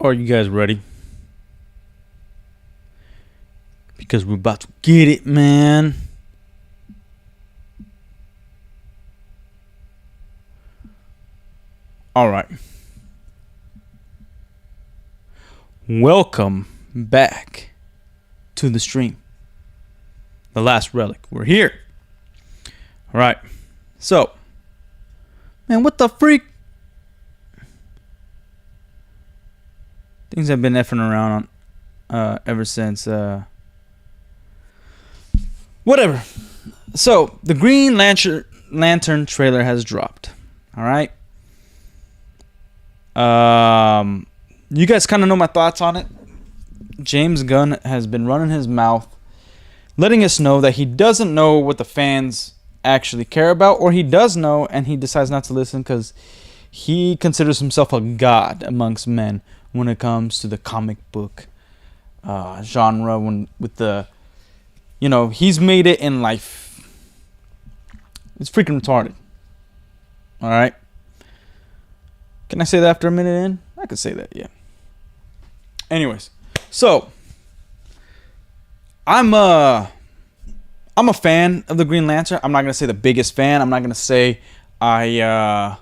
Are you guys ready? Because we're about to get it, man. Alright. Welcome back to the stream. The last relic. We're here. Alright. So, man, what the freak? Things have been effing around on ever since whatever. So the Green Lantern trailer has dropped. All right. You guys kind of know my thoughts on it. James Gunn has been running his mouth, letting us know that he doesn't know what the fans actually care about, or he does know and he decides not to listen because he considers himself a god amongst men when it comes to the comic book genre. With the, he's made it in life. It's freaking retarded. All right. Can I say that after a minute in? I could say that, yeah. Anyways, so I'm a fan of the Green Lantern. I'm not gonna say the biggest fan. I'm not gonna say I've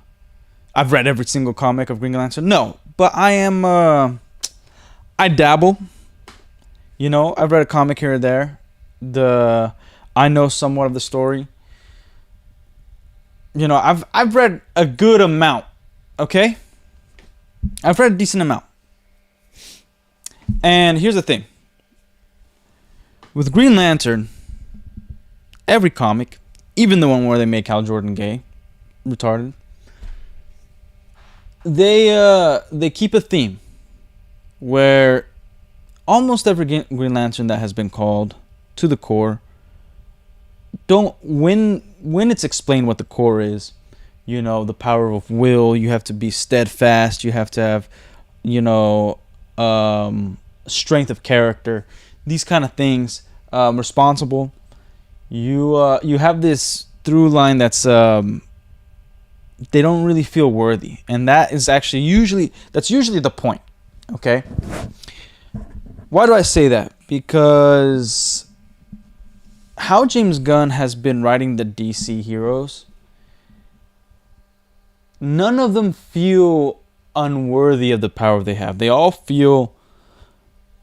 read every single comic of Green Lantern. No, but I dabble. I've read a comic here or there. I know somewhat of the story. I've read a good amount. Okay? I've read a decent amount. And here's the thing. With Green Lantern, every comic, even the one where they make Hal Jordan gay, retarded, they keep a theme where almost every Green Lantern that has been called to the core, when it's explained what the core is, the power of will, you have to be steadfast, you have to have, strength of character, these kind of things, responsible. You have this through line that's they don't really feel worthy, and that is actually usually the point. Okay, why do I say that? Because how James Gunn has been writing the DC heroes, none of them feel unworthy of the power they have. They all feel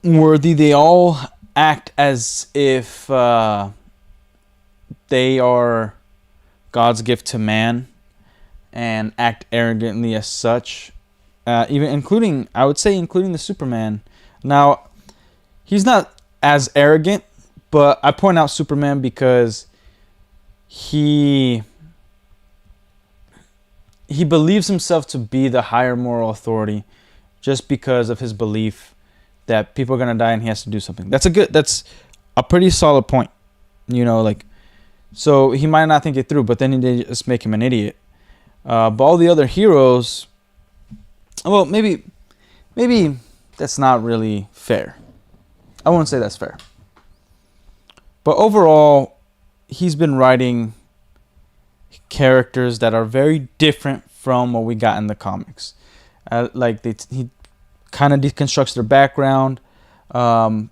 worthy. They all act as if they are God's gift to man and act arrogantly as such. Including the Superman. Now, he's not as arrogant, but I point out Superman because he believes himself to be the higher moral authority just because of his belief that people are going to die and he has to do something. That's a pretty solid point. So he might not think it through, but then they just make him an idiot. But all the other heroes, well, maybe that's not really fair. I wouldn't say that's fair. But overall, he's been writing characters that are very different from what we got in the comics. He kind of deconstructs their background,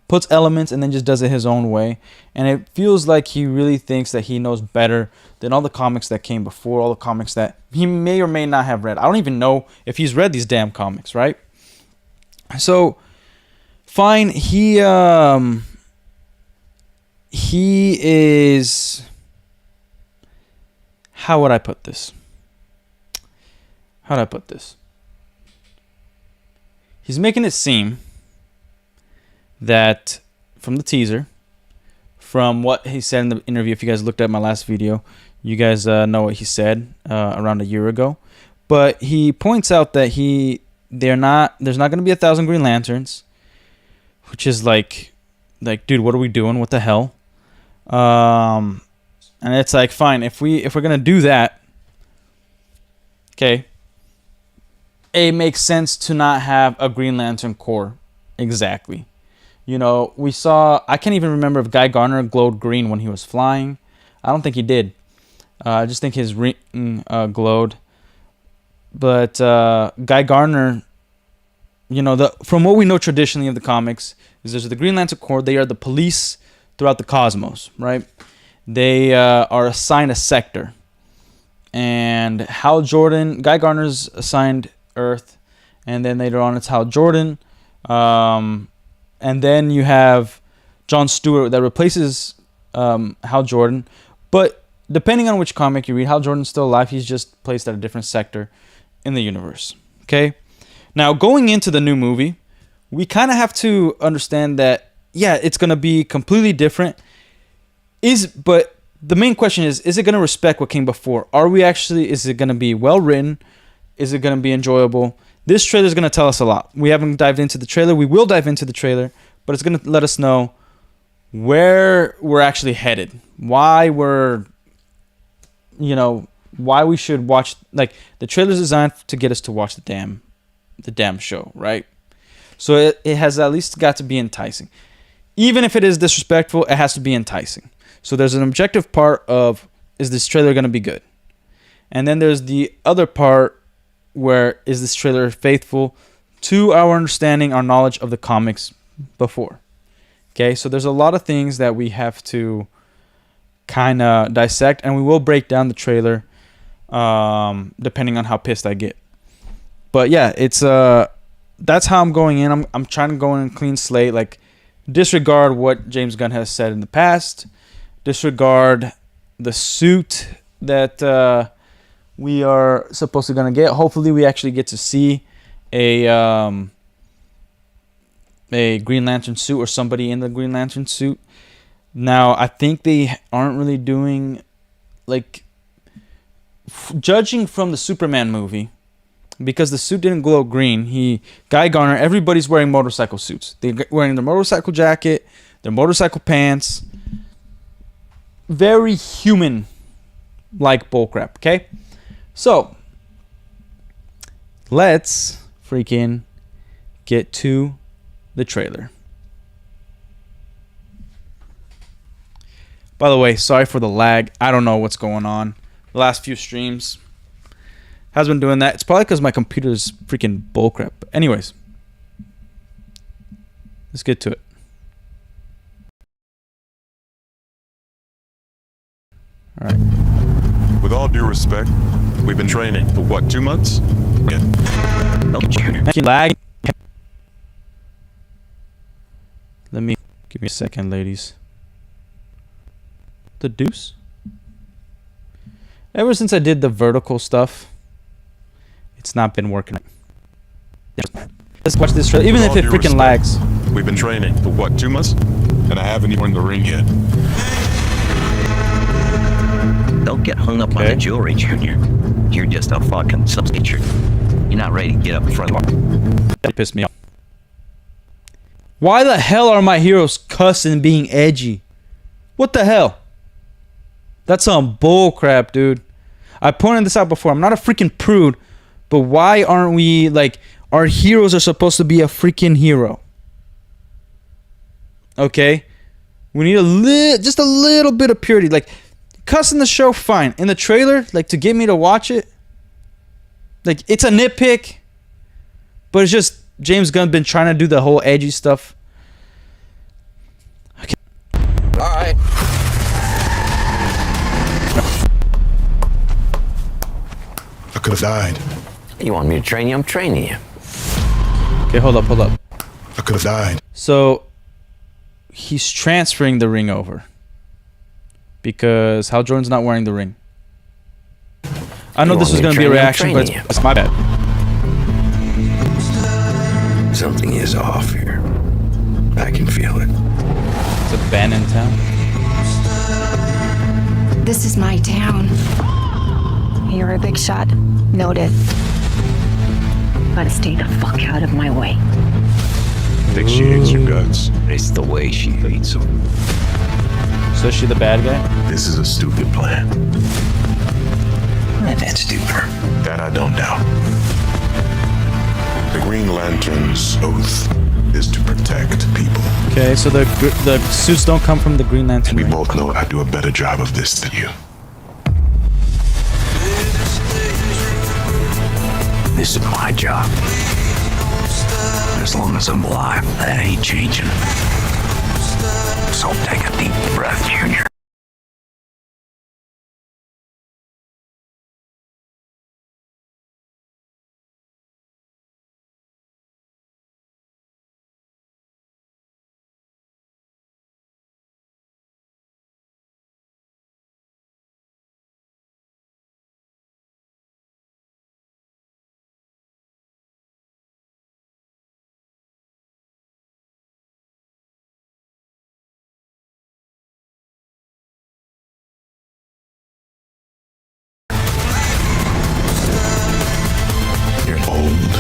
puts elements, and then just does it his own way. And it feels like he really thinks that he knows better than all the comics that came before, all the comics that he may or may not have read. I don't even know if he's read these damn comics, right? So, fine, he is... How would I put this? He's making it seem that from the teaser, from what he said in the interview, if you guys looked at my last video, you guys know what he said around a year ago. But he points out that there's not going to be 1,000 Green Lanterns, which is like, dude, what are we doing? What the hell? And it's like, fine, if we're gonna do that, okay, it makes sense to not have a Green Lantern core. Exactly. We saw, I can't even remember if Guy Gardner glowed green when he was flying. I don't think he did. I just think his ring glowed. But Guy Gardner from what we know traditionally of the comics, is there's the Green Lantern Corps. They are the police throughout the cosmos, right? They are assigned a sector. And Guy Gardner's assigned Earth. And then later on, it's Hal Jordan. And then you have John Stewart that replaces Hal Jordan. But depending on which comic you read, Hal Jordan's still alive. He's just placed at a different sector in the universe. Okay? Now, going into the new movie, we kind of have to understand that, yeah, it's going to be completely different. But the main question is it going to respect what came before? Is it going to be well written? Is it going to be enjoyable? This trailer is going to tell us a lot. We haven't dived into the trailer. We will dive into the trailer, but it's going to let us know where we're actually headed. Why we should watch. Like, the trailer's designed to get us to watch the damn show, right? So it has at least got to be enticing. Even if it is disrespectful, it has to be enticing. So there's an objective part of, is this trailer going to be good? And then there's the other part where, is this trailer faithful to our understanding, our knowledge of the comics before? Okay, so there's a lot of things that we have to kind of dissect, and we will break down the trailer depending on how pissed I get. But yeah, it's that's how I'm going in. I'm trying to go in clean slate, like disregard what James Gunn has said in the past, disregard the suit that we are supposed to gonna get. Hopefully, we actually get to see a Green Lantern suit or somebody in the Green Lantern suit. Now, I think they aren't really doing, like, judging from the Superman movie, because the suit didn't glow green. Guy Gardner, everybody's wearing motorcycle suits. They're wearing their motorcycle jacket, their motorcycle pants. Very human-like bullcrap, okay? So, let's freaking get to the trailer. By the way, sorry for the lag. I don't know what's going on. The last few streams has been doing that. It's probably because my computer's freaking bullcrap. Anyways, let's get to it. All right. With all due respect, we've been training for what, 2 months? Yeah. Lag. Give me a second, ladies. The deuce? Ever since I did the vertical stuff, it's not been working. Let's watch this trailer, even if it freaking lags. We've been training for what, 2 months? And I haven't even in the ring yet. Don't get hung up on the jewelry, Junior. You're just a fucking substitute. You're not ready to get up in front of him. That pissed me off. Why the hell are my heroes cussing and being edgy? What the hell? That's some bull crap, dude. I pointed this out before. I'm not a freaking prude, but why aren't we, like, our heroes are supposed to be a freaking hero? Okay? We need just a little bit of purity. Like, cussing the show, fine. In the trailer, like, to get me to watch it, like, it's a nitpick, but it's just James Gunn been trying to do the whole edgy stuff. Okay. Alright. I could have died. You want me to train you? I'm training you. Okay, hold up. I could have died. So, he's transferring the ring over. Because Hal Jordan's not wearing the ring. I know this was going to be a reaction, but it's my bad. Something is off here. I can feel it. It's abandoned town. This is my town. You're a big shot. Noted. Gotta stay the fuck out of my way. I think she hates your guts. It's the way she hates them. So is she the bad guy? This is a stupid plan. And that's stupider. That I don't doubt. The Green Lantern's oath is to protect people. Okay, so the suits don't come from the Green Lantern. We ring. both know I do a better job of this than you. This is my job. as long as I'm alive. That ain't changing. So take a deep breath, Junior. You're old.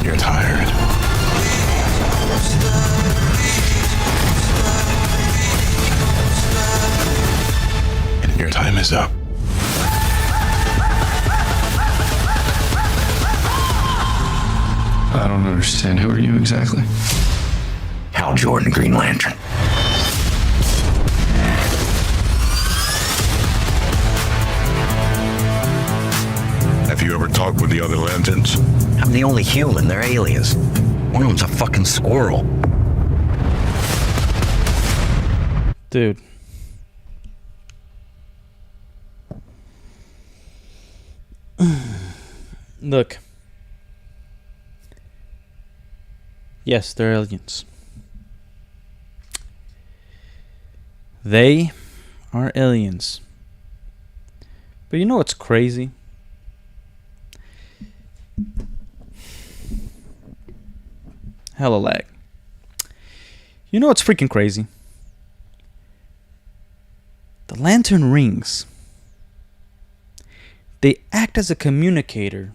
You're tired. And your time is up. I don't understand. Who are you exactly? Hal Jordan, Green Lantern. Have you ever talked with the other lanterns? I'm the only human. They're aliens. One of them's a fucking squirrel. Dude. Look. Yes, they're aliens. They are aliens. But you know what's crazy? Hella lag. You know what's freaking crazy? The lantern rings. They act as a communicator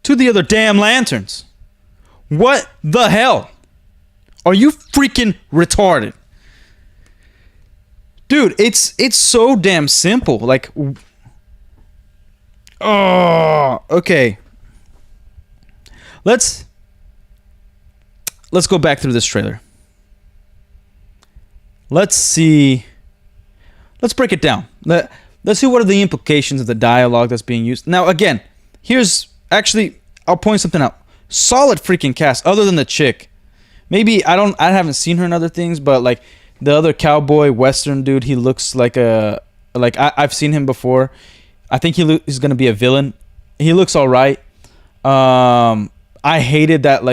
to the other damn lanterns. What the hell? Are you freaking retarded? Dude, it's so damn simple. Like, oh, okay. Let's go back through this trailer. Let's see. Let's break it down. Let's see what are the implications of the dialogue that's being used. Now, again, here's actually, I'll point something out. Solid freaking cast, other than the chick. Maybe I haven't seen her in other things, but like the other cowboy western dude, he looks like I've seen him before. I think he's gonna be a villain. He looks all right. I hated that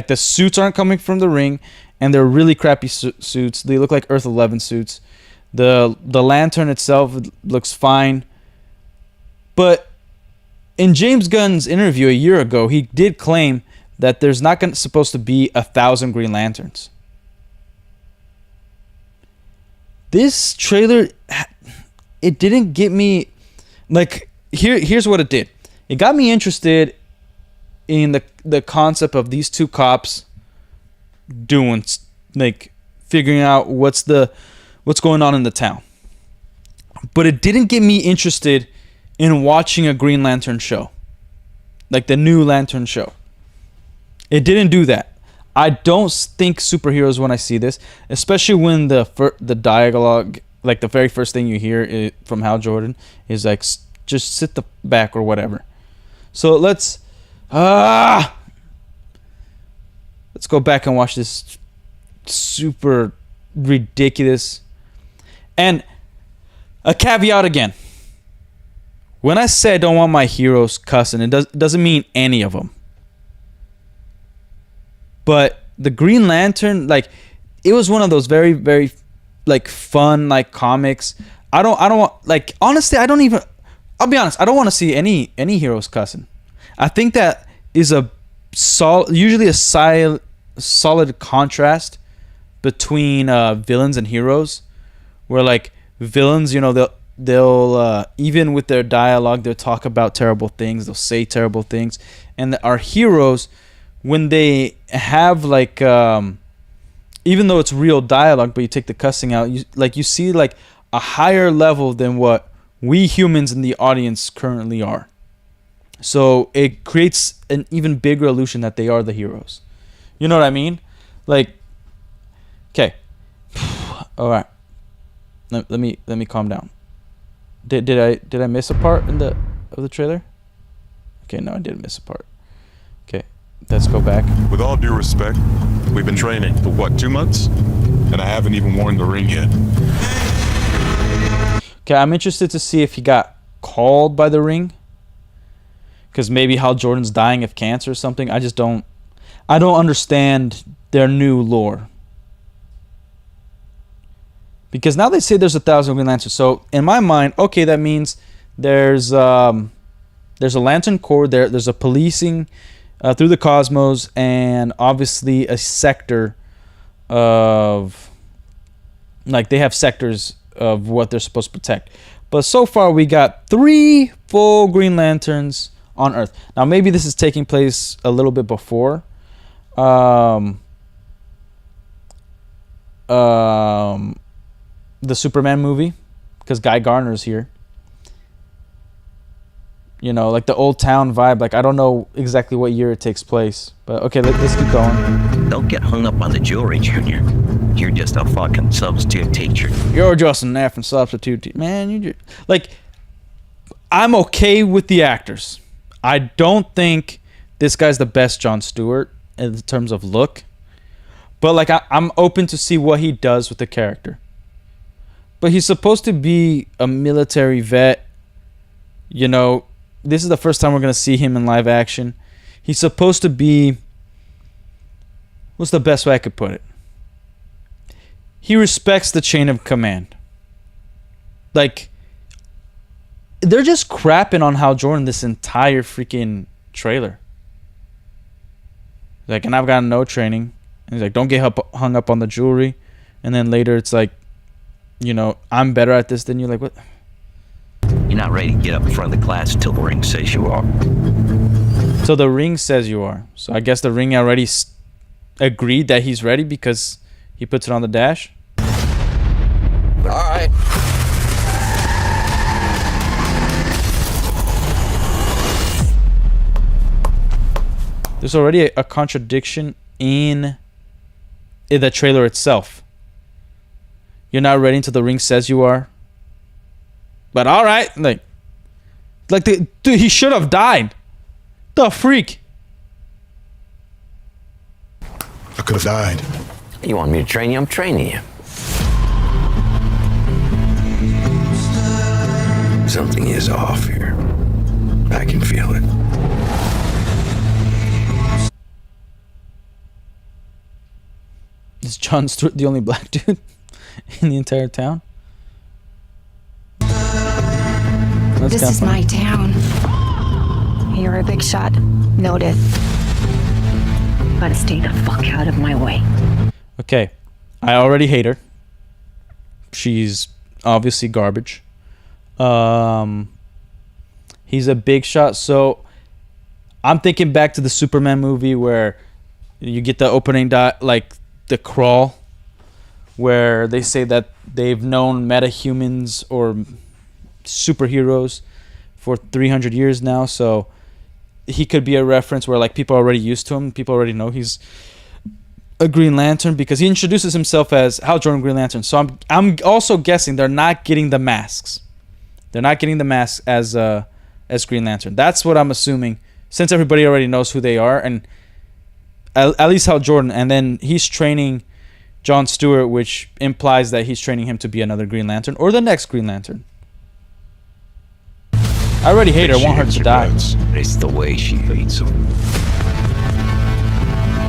the suits aren't coming from the ring, and they're really crappy suits. They look like Earth 11 suits. The lantern itself looks fine, but in James Gunn's interview a year ago, he did claim that there's not supposed to be 1,000 Green Lanterns. This trailer, it didn't get me like here's what it did. It got me interested in the concept of these two cops doing, like, figuring out what's going on in the town. But it didn't get me interested in watching a Green Lantern show, like the new Lantern show. It didn't do that. I don't think superheroes when I see this, especially when the dialogue, like the very first thing you hear from Hal Jordan is like, just sit the back or whatever. So let's go back and watch this super ridiculous. And a caveat again. When I say I don't want my heroes cussing, it doesn't mean any of them. But the Green Lantern, like, it was one of those very, very, like, fun, like, comics. I don't want, like, honestly, I'll be honest, I don't want to see any heroes cussing. I think that is usually a solid contrast between villains and heroes, where, like, villains, you know, they'll even with their dialogue, they'll talk about terrible things, they'll say terrible things, and our heroes, when they have, like, even though it's real dialogue, but you take the cussing out, you see like a higher level than what we humans in the audience currently are. So it creates an even bigger illusion that they are the heroes. You know what I mean? Like, okay, all right. Let me calm down. Did I miss a part of the trailer? Okay, no, I did miss a part. Okay, let's go back. With all due respect, we've been training for what, 2 months? And I haven't even worn the ring yet. Okay, I'm interested to see if he got called by the ring. Because maybe Hal Jordan's dying of cancer or something. I don't understand their new lore. Because now they say there's 1,000 Green Lanterns. So in my mind, okay, that means there's a Lantern Corps there. There's a policing through the cosmos, and obviously a sector of, like, they have sectors of what they're supposed to protect. But so far we got 3 full Green Lanterns on Earth. Now maybe this is taking place a little bit before the Superman movie, because Guy Gardner's here. You know, like the old town vibe. Like, I don't know exactly what year it takes place, but okay, let's keep going. Don't get hung up on the jewelry, Junior. You're just a fucking substitute teacher. You're just an effing substitute, man. You just, like, I'm okay with the actors. I don't think this guy's the best Jon Stewart in terms of look, but like I'm open to see what he does with the character. But he's supposed to be a military vet. You know, this is the first time we're going to see him in live action. He's supposed to be... What's the best way I could put it? He respects the chain of command. Like, they're just crapping on Hal Jordan this entire freaking trailer. Like, and I've got no training. And he's like, don't get hung up on the jewelry. And then later it's like, you know, I'm better at this than you. Like, what? You're not ready to get up in front of the class until the ring says you are. So the ring says you are. So I guess the ring already agreed that he's ready because he puts it on the dash. All right. There's already a contradiction in the trailer itself. You're not ready until the ring says you are. But all right, like dude, he should have died. The freak. I could have died. You want me to train you? I'm training you. Something is off here. I can feel it. Is Jon Stewart the only black dude in the entire town? This is my town. You're a big shot. Noted. Gotta stay the fuck out of my way. Okay, I already hate her. She's obviously garbage. He's a big shot, so I'm thinking back to the Superman movie where you get the opening like the crawl, where they say that they've known metahumans or superheroes for 300 years now, so he could be a reference where like people are already used to him, people already know he's a Green Lantern because he introduces himself as Hal Jordan Green Lantern. So I'm also guessing they're not getting the masks. They're not getting the masks as Green Lantern. That's what I'm assuming, since everybody already knows who they are, and at least Hal Jordan, and then he's training Jon Stewart, which implies that he's training him to be another Green Lantern or the next Green Lantern. I already hate her. I want her to die. It's the way she hates him.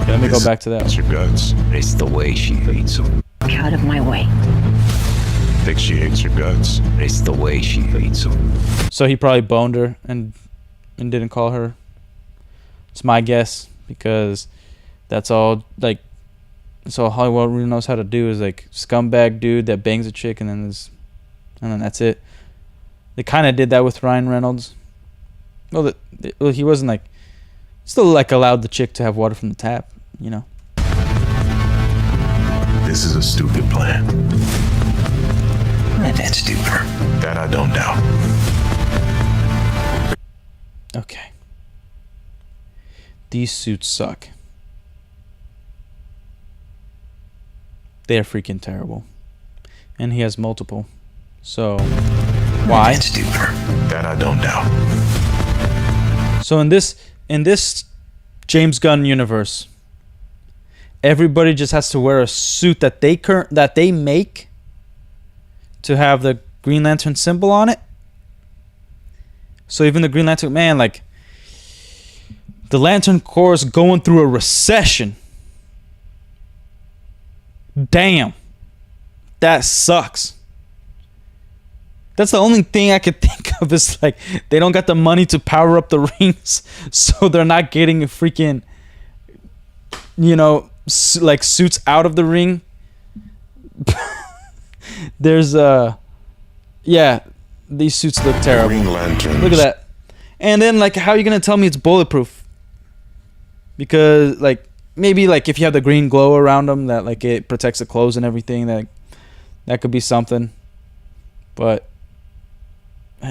Okay, let me go back to that. It's your guts. It's the way she hates him. Out of my way. Think she hates your guts. It's the way she hates him. So he probably boned her and didn't call her. It's my guess, because that's all Hollywood really knows how to do, is like scumbag dude that bangs a chick and then that's it. They kind of did that with Ryan Reynolds. Well, he wasn't like, still like allowed the chick to have water from the tap, you know. This is a stupid plan. That's stupid. That I don't doubt. Okay. These suits suck. They are freaking terrible. And he has multiple. So, why? That's stupid. That I don't doubt. So in this James Gunn universe, everybody just has to wear a suit that they make to have the Green Lantern symbol on it. So even the Green Lantern, man, like, the Lantern Corps is going through a recession. Damn. That sucks. That's the only thing I could think of is, like, they don't got the money to power up the rings, so they're not getting freaking, you know, like, suits out of the ring. There's yeah, these suits look terrible. Green Lanterns. Look at that. And then, like, how are you gonna tell me it's bulletproof? Because, like, maybe, like, if you have the green glow around them, that, like, it protects the clothes and everything, that could be something. But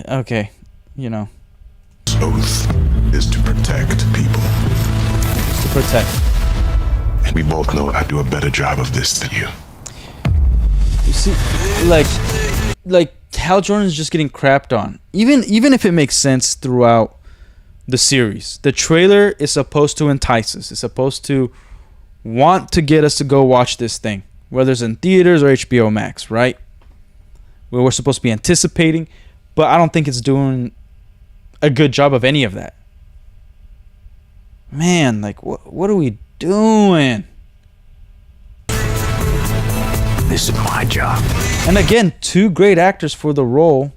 okay, you know. Oath is to protect people. To protect. And we both know I do a better job of this than you. You see, like Hal Jordan's just getting crapped on. Even if it makes sense throughout the series, the trailer is supposed to entice us. It's supposed to want to get us to go watch this thing, whether it's in theaters or HBO Max, right? Where we're supposed to be anticipating, but I don't think it's doing a good job of any of that. Man, like, what are we doing? This is my job. And again, two great actors for the role.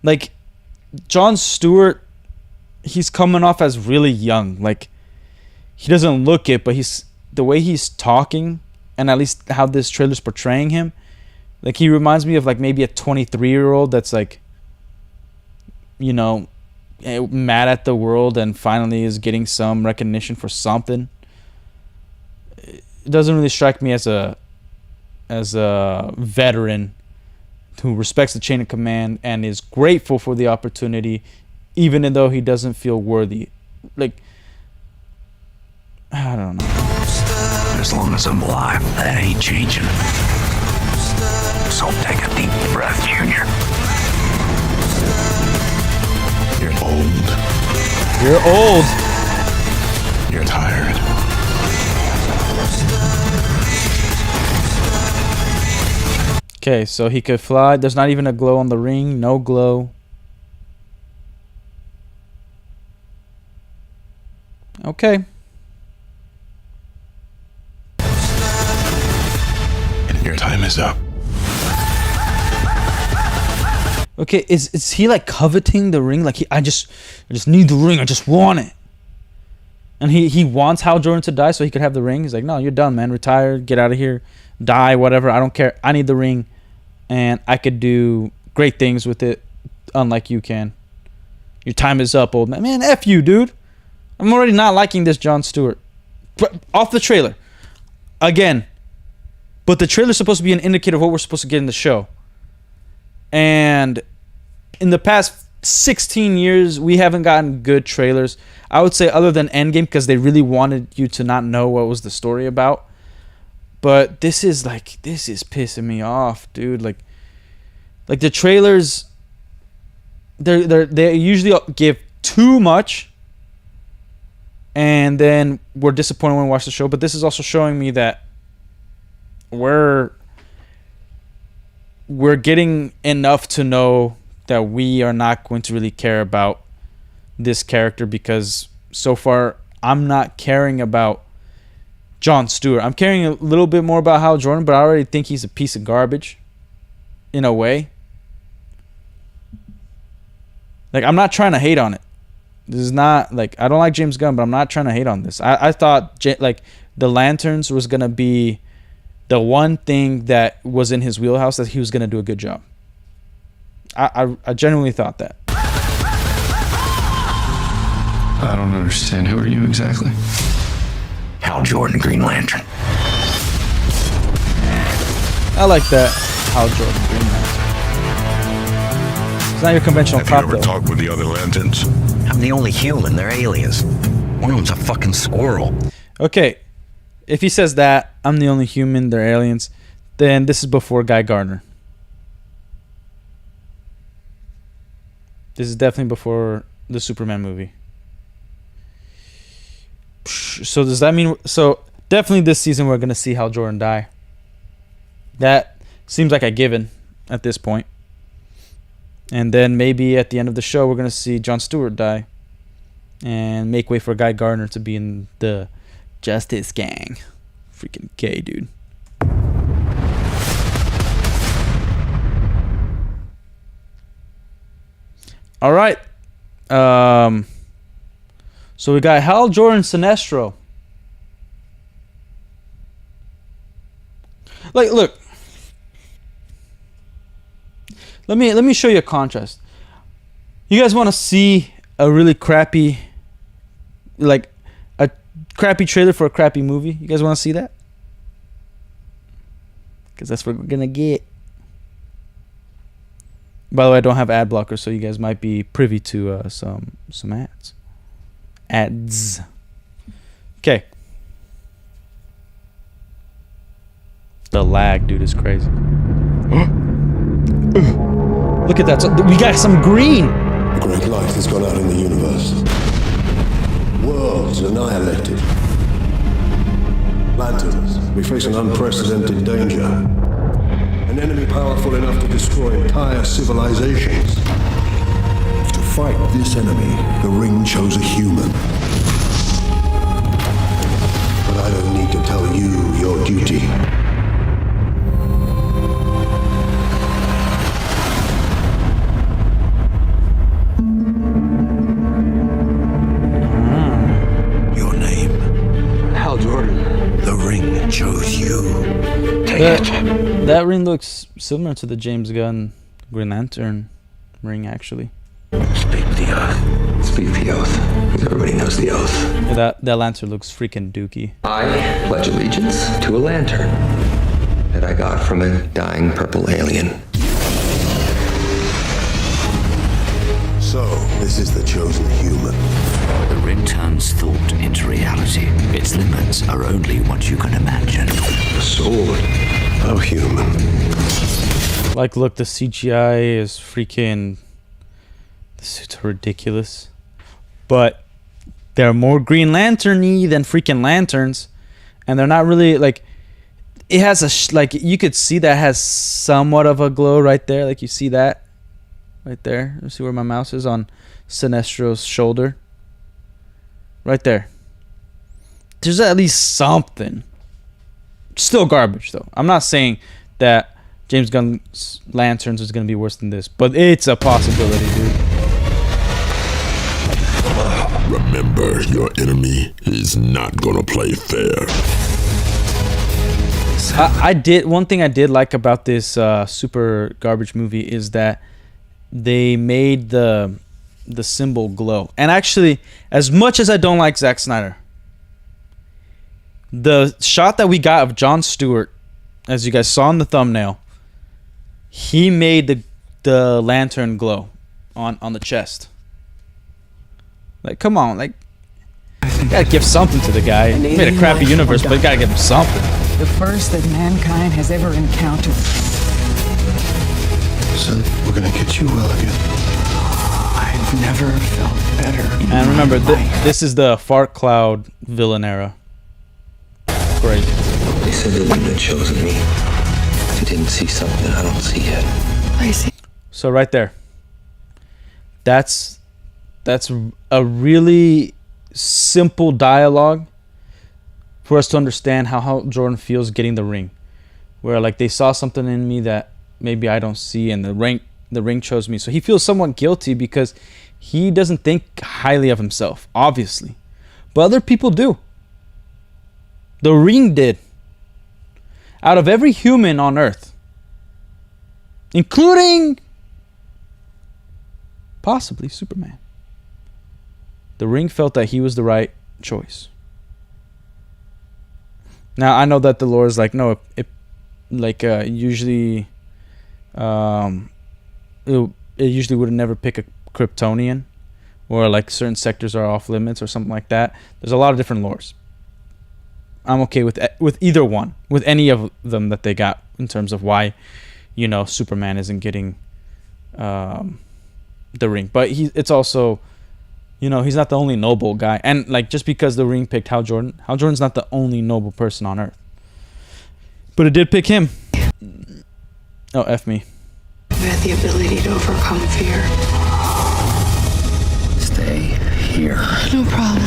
Like, Jon Stewart, he's coming off as really young. Like, he doesn't look it, but the way he's talking, and at least how this trailer's portraying him, like, he reminds me of, like, maybe a 23-year-old that's, like, you know, mad at the world and finally is getting some recognition for something. It doesn't really strike me as a veteran who respects the chain of command and is grateful for the opportunity, even though he doesn't feel worthy. Like, I don't know. As long as I'm alive, that ain't changing. So take a deep breath, Junior. You're old. You're old. You're tired. Okay, so he could fly. There's not even a glow on the ring. No glow. Okay. And your time is up. Okay, is he, like, coveting the ring? Like, I just need the ring. I just want it. And he wants Hal Jordan to die so he could have the ring. He's like, no, you're done, man. Retire. Get out of here. Die. Whatever. I don't care. I need the ring. And I could do great things with it, unlike you can. Your time is up, old man. Man, F you, dude. I'm already not liking this Jon Stewart. Off the trailer. Again. But the trailer's supposed to be an indicator of what we're supposed to get in the show. And in the past 16 years, we haven't gotten good trailers. I would say other than Endgame, because they really wanted you to not know what was the story about. But this is pissing me off, dude. Like the trailers, they usually give too much, and then we're disappointed when we watch the show. But this is also showing me that we're getting enough to know that we are not going to really care about this character, because so far I'm not caring about Jon Stewart. I'm caring a little bit more about Hal Jordan, but I already think he's a piece of garbage in a way. Like, I'm not trying to hate on it. This is not, like, I don't like James Gunn, but I'm not trying to hate on this. I thought, like, the Lanterns was going to be the one thing that was in his wheelhouse that he was going to do a good job. I genuinely thought that. I don't understand. Who are you exactly? Hal Jordan, Green Lantern. I like that. Hal Jordan, Green Lantern. It's not your conventional Have you cop, ever though. talked with the other Lanterns? I'm the only human. They're aliens. One of them's a fucking squirrel. Okay, if he says that, I'm the only human, they're aliens, then this is before Guy Gardner. This is definitely before the Superman movie. So does that mean... So definitely this season we're going to see Hal Jordan die. That seems like a given at this point. And then maybe at the end of the show we're going to see Jon Stewart die. And make way for Guy Gardner to be in the Justice Gang. Freaking gay, dude. All right. So we got Hal Jordan Sinestro. Like, look. Let me show you a contrast. You guys want to see a really crappy, like a crappy trailer for a crappy movie? You guys want to see that? Because that's what we're gonna get. By the way, I don't have ad blockers, so you guys might be privy to some ads. Okay. The lag, dude, is crazy. Look at that. So we got some green. A great light has gone out in the universe. Worlds annihilated. Lanterns, we face an unprecedented danger. An enemy powerful enough to destroy entire civilizations. To fight this enemy, the Ring chose a human. But I don't need to tell you your duty. Your name? Hal Jordan. The Ring chose you. That ring looks similar to the James Gunn Green Lantern ring, actually. Speak the oath. Speak the oath. Because everybody knows the oath. Yeah, that lantern looks freaking dookie. I pledge allegiance to a lantern that I got from a dying purple alien. So, this is the chosen human. The ring turns thought into reality. Its limits are only what you can imagine. The sword. How human. Like, look, the CGI is freaking... The suits are ridiculous. But they're more Green Lantern-y than freaking lanterns. And they're not really, like... It has a... like, you could see that has somewhat of a glow right there. Like, you see that? Right there. You see where my mouse is? On Sinestro's shoulder. Right there. There's at least something. Still garbage, though. I'm not saying that James Gunn's Lanterns is going to be worse than this, but it's a possibility, dude. Remember, your enemy is not gonna play fair. I did... One thing I did like about this super garbage movie is that they made the symbol glow. And actually, as much as I don't like Zack Snyder, the shot that we got of Jon Stewart, as you guys saw in the thumbnail, he made the lantern glow on the chest. Like, come on, like, you gotta give something to the guy. He made a crappy universe, but you gotta give him something. The first that mankind has ever encountered. Son, we're gonna get you well again. I've never felt better. And remember, this is the Fart Cloud villain era. Crazy. They said they wouldn't have chosen me. They didn't see something I don't see yet. I see. So right there. That's a really simple dialogue for us to understand how Hal Jordan feels getting the ring. Where, like, they saw something in me that maybe I don't see, and the ring chose me. So he feels somewhat guilty because he doesn't think highly of himself, obviously. But other people do. The ring did. Out of every human on Earth, including possibly Superman, the ring felt that he was the right choice. Now, I know that the lore is like, no, usually... it usually would never pick a Kryptonian, or like certain sectors are off limits or something like that. There's a lot of different lores. I'm okay with either one, with any of them that they got in terms of why, Superman isn't getting the ring. But it's also You know, he's not the only noble guy. And like, just because the ring picked Hal Jordan's not the only noble person on Earth. But it did pick him. Oh, F me. You had the ability to overcome fear. Stay here. No problem.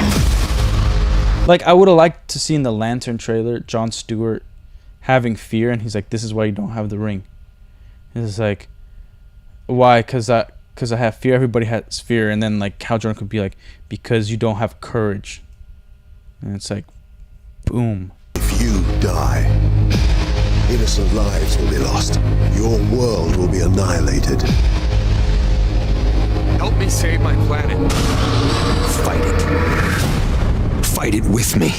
Like, I would have liked to see in the Lantern trailer Jon Stewart having fear, and he's like, this is why you don't have the ring. And it's like, why? Because I have fear. Everybody has fear. And then like Hal Jordan could be like, because you don't have courage. And it's like, boom. If you die, innocent lives will be lost. Your world will be annihilated. Help me save my planet. Fight it. Fight it with me.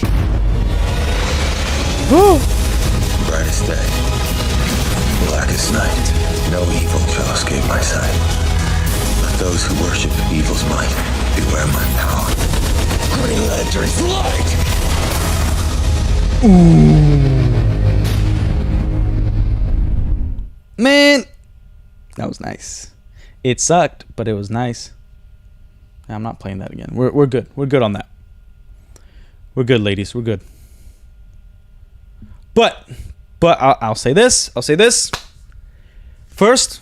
Brightest day, blackest night. No evil shall escape my sight. Let those who worship evil's might beware my power. Green Lantern's light! Man, that was nice. It sucked, but it was nice. I'm not playing that again. We're good. We're good on that. We're good, ladies. We're good. But I'll say this. First,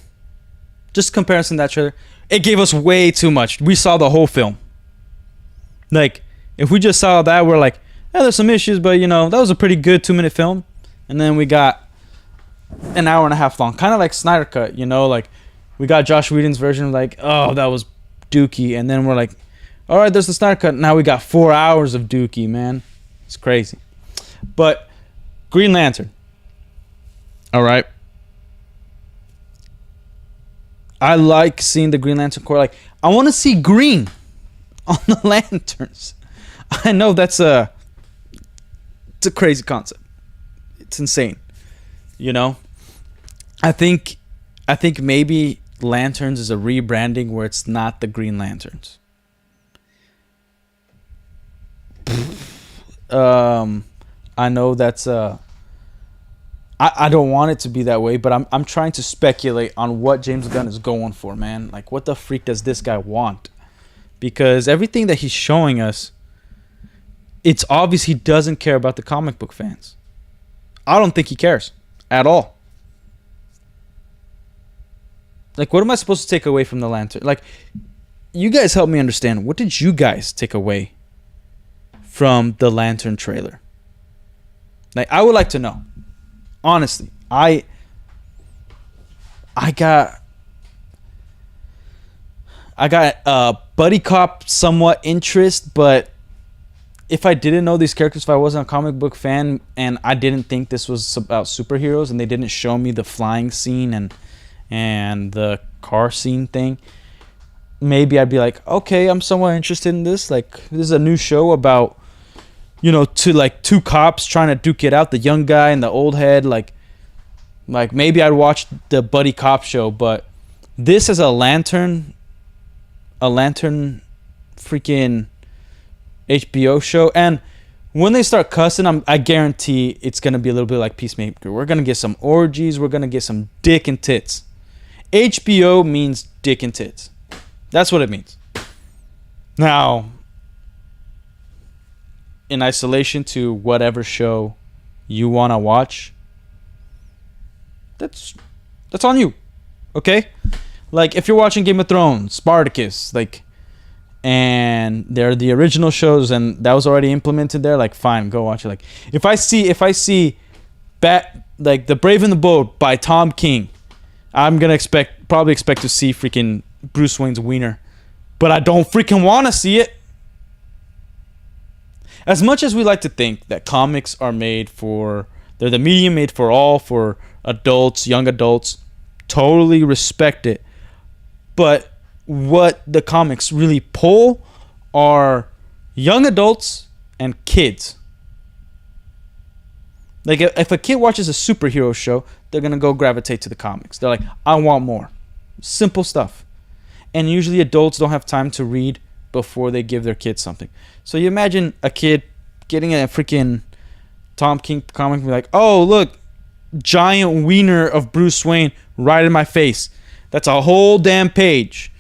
just comparison to that trailer, it gave us way too much. We saw the whole film. Like, if we just saw that, we're like, yeah, there's some issues, but you know, that was a pretty good 2-minute film. And then we got an hour and a half long, kind of like Snyder Cut, you know, like we got Josh Whedon's version, like, oh, that was dookie. And then we're like, all right, there's the Snyder Cut. Now we got 4 hours of dookie, man. It's crazy. But Green Lantern. All right. I like seeing the Green Lantern Corps. Like, I want to see green on the lanterns. I know it's a crazy concept. It's insane. You know? I think maybe Lanterns is a rebranding where it's not the Green Lanterns. I know that's I don't want it to be that way, but I'm trying to speculate on what James Gunn is going for, man. Like, what the freak does this guy want? Because everything that he's showing us, it's obvious he doesn't care about the comic book fans. I don't think he cares at all. Like, what am I supposed to take away from the Lantern? Like, you guys help me understand. What did you guys take away from the Lantern trailer? Like, I would like to know. Honestly, I got buddy cop somewhat interest, but if I didn't know these characters, if I wasn't a comic book fan and I didn't think this was about superheroes and they didn't show me the flying scene and the car scene thing, maybe I'd be like, okay, I'm somewhat interested in this. Like, this is a new show about, you know, two cops trying to duke it out, the young guy and the old head. Like maybe I'd watch the buddy cop show, but this is a lantern freaking HBO show. And when they start cussing, I guarantee it's gonna be a little bit like Peacemaker. We're gonna get some orgies. We're gonna get some dick and tits. HBO means dick and tits. That's what it means. Now, in isolation to whatever show you want to watch, that's on you. Okay? Like, if you're watching Game of Thrones, Spartacus, like, and they're the original shows and that was already implemented there, like, fine, go watch it. Like, if I see like The Brave and the Bold by Tom King, I'm gonna probably expect to see freaking Bruce Wayne's wiener, but I don't freaking want to see it. As much as we like to think that comics are they're the medium made for all, for adults, young adults, totally respect it. But what the comics really pull are young adults and kids. Like, if a kid watches a superhero show, they're going to go gravitate to the comics. They're like, I want more. Simple stuff. And usually adults don't have time to read before they give their kids something. So you imagine a kid getting a freaking Tom King comic and be like, oh, look, giant wiener of Bruce Wayne right in my face. That's a whole damn page.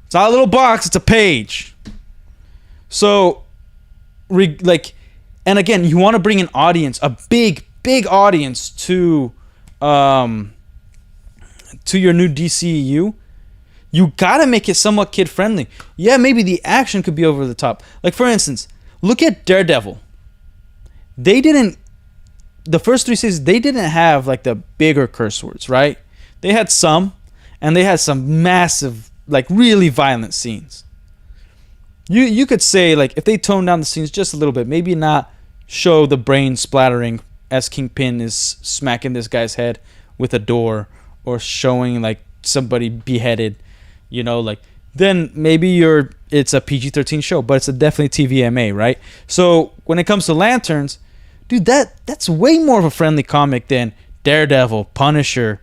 It's not a little box, it's a page. So, and again, you want to bring an audience, a big audience to your new DCEU. You gotta make it somewhat kid friendly. Yeah, maybe the action could be over the top. Like, for instance, look at Daredevil. The first 3 seasons, they didn't have like the bigger curse words, right? They had some, and they had some massive, like really violent scenes. You could say, like, if they toned down the scenes just a little bit, maybe not show the brain splattering as Kingpin is smacking this guy's head with a door, or showing like somebody beheaded, like, then maybe it's a PG-13 show, but it's definitely TVMA, right? So when it comes to Lanterns, dude, that's way more of a friendly comic than Daredevil, Punisher,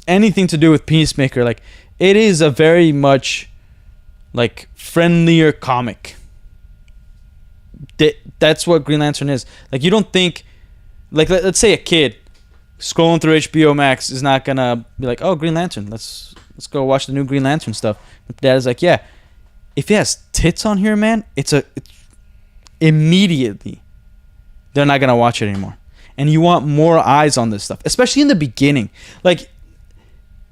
anything to do with Peacemaker. Like, it is a very much like friendlier comic. That's what Green Lantern is. Like, you don't think, like, let's say a kid scrolling through HBO Max is not gonna be like, oh, Green Lantern, let's go watch the new Green Lantern stuff. But Dad is like, yeah, if it has tits on here, man, it's immediately they're not gonna watch it anymore. And you want more eyes on this stuff, especially in the beginning. Like,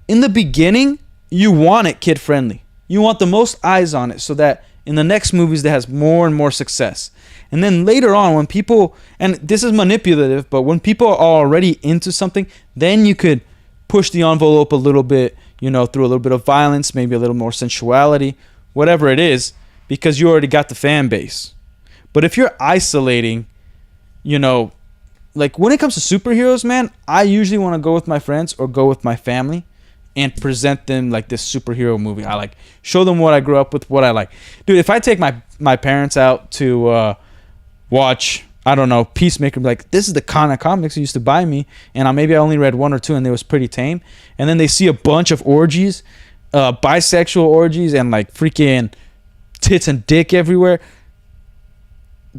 in the beginning, you want it kid friendly. You want the most eyes on it so that in the next movies that has more and more success. And then later on, when people, and this is manipulative, but when people are already into something, then you could push the envelope a little bit, through a little bit of violence, maybe a little more sensuality, whatever it is, because you already got the fan base. But if you're isolating, like when it comes to superheroes, man, I usually want to go with my friends or go with my family and present them like this superhero movie. I like show them what I grew up with, what I like. Dude, if I take my parents out to watch, I don't know, Peacemaker, be like, this is the kind of comics you used to buy me, and maybe I only read 1 or 2 and they was pretty tame, and then they see a bunch of orgies, bisexual orgies, and like freaking tits and dick everywhere.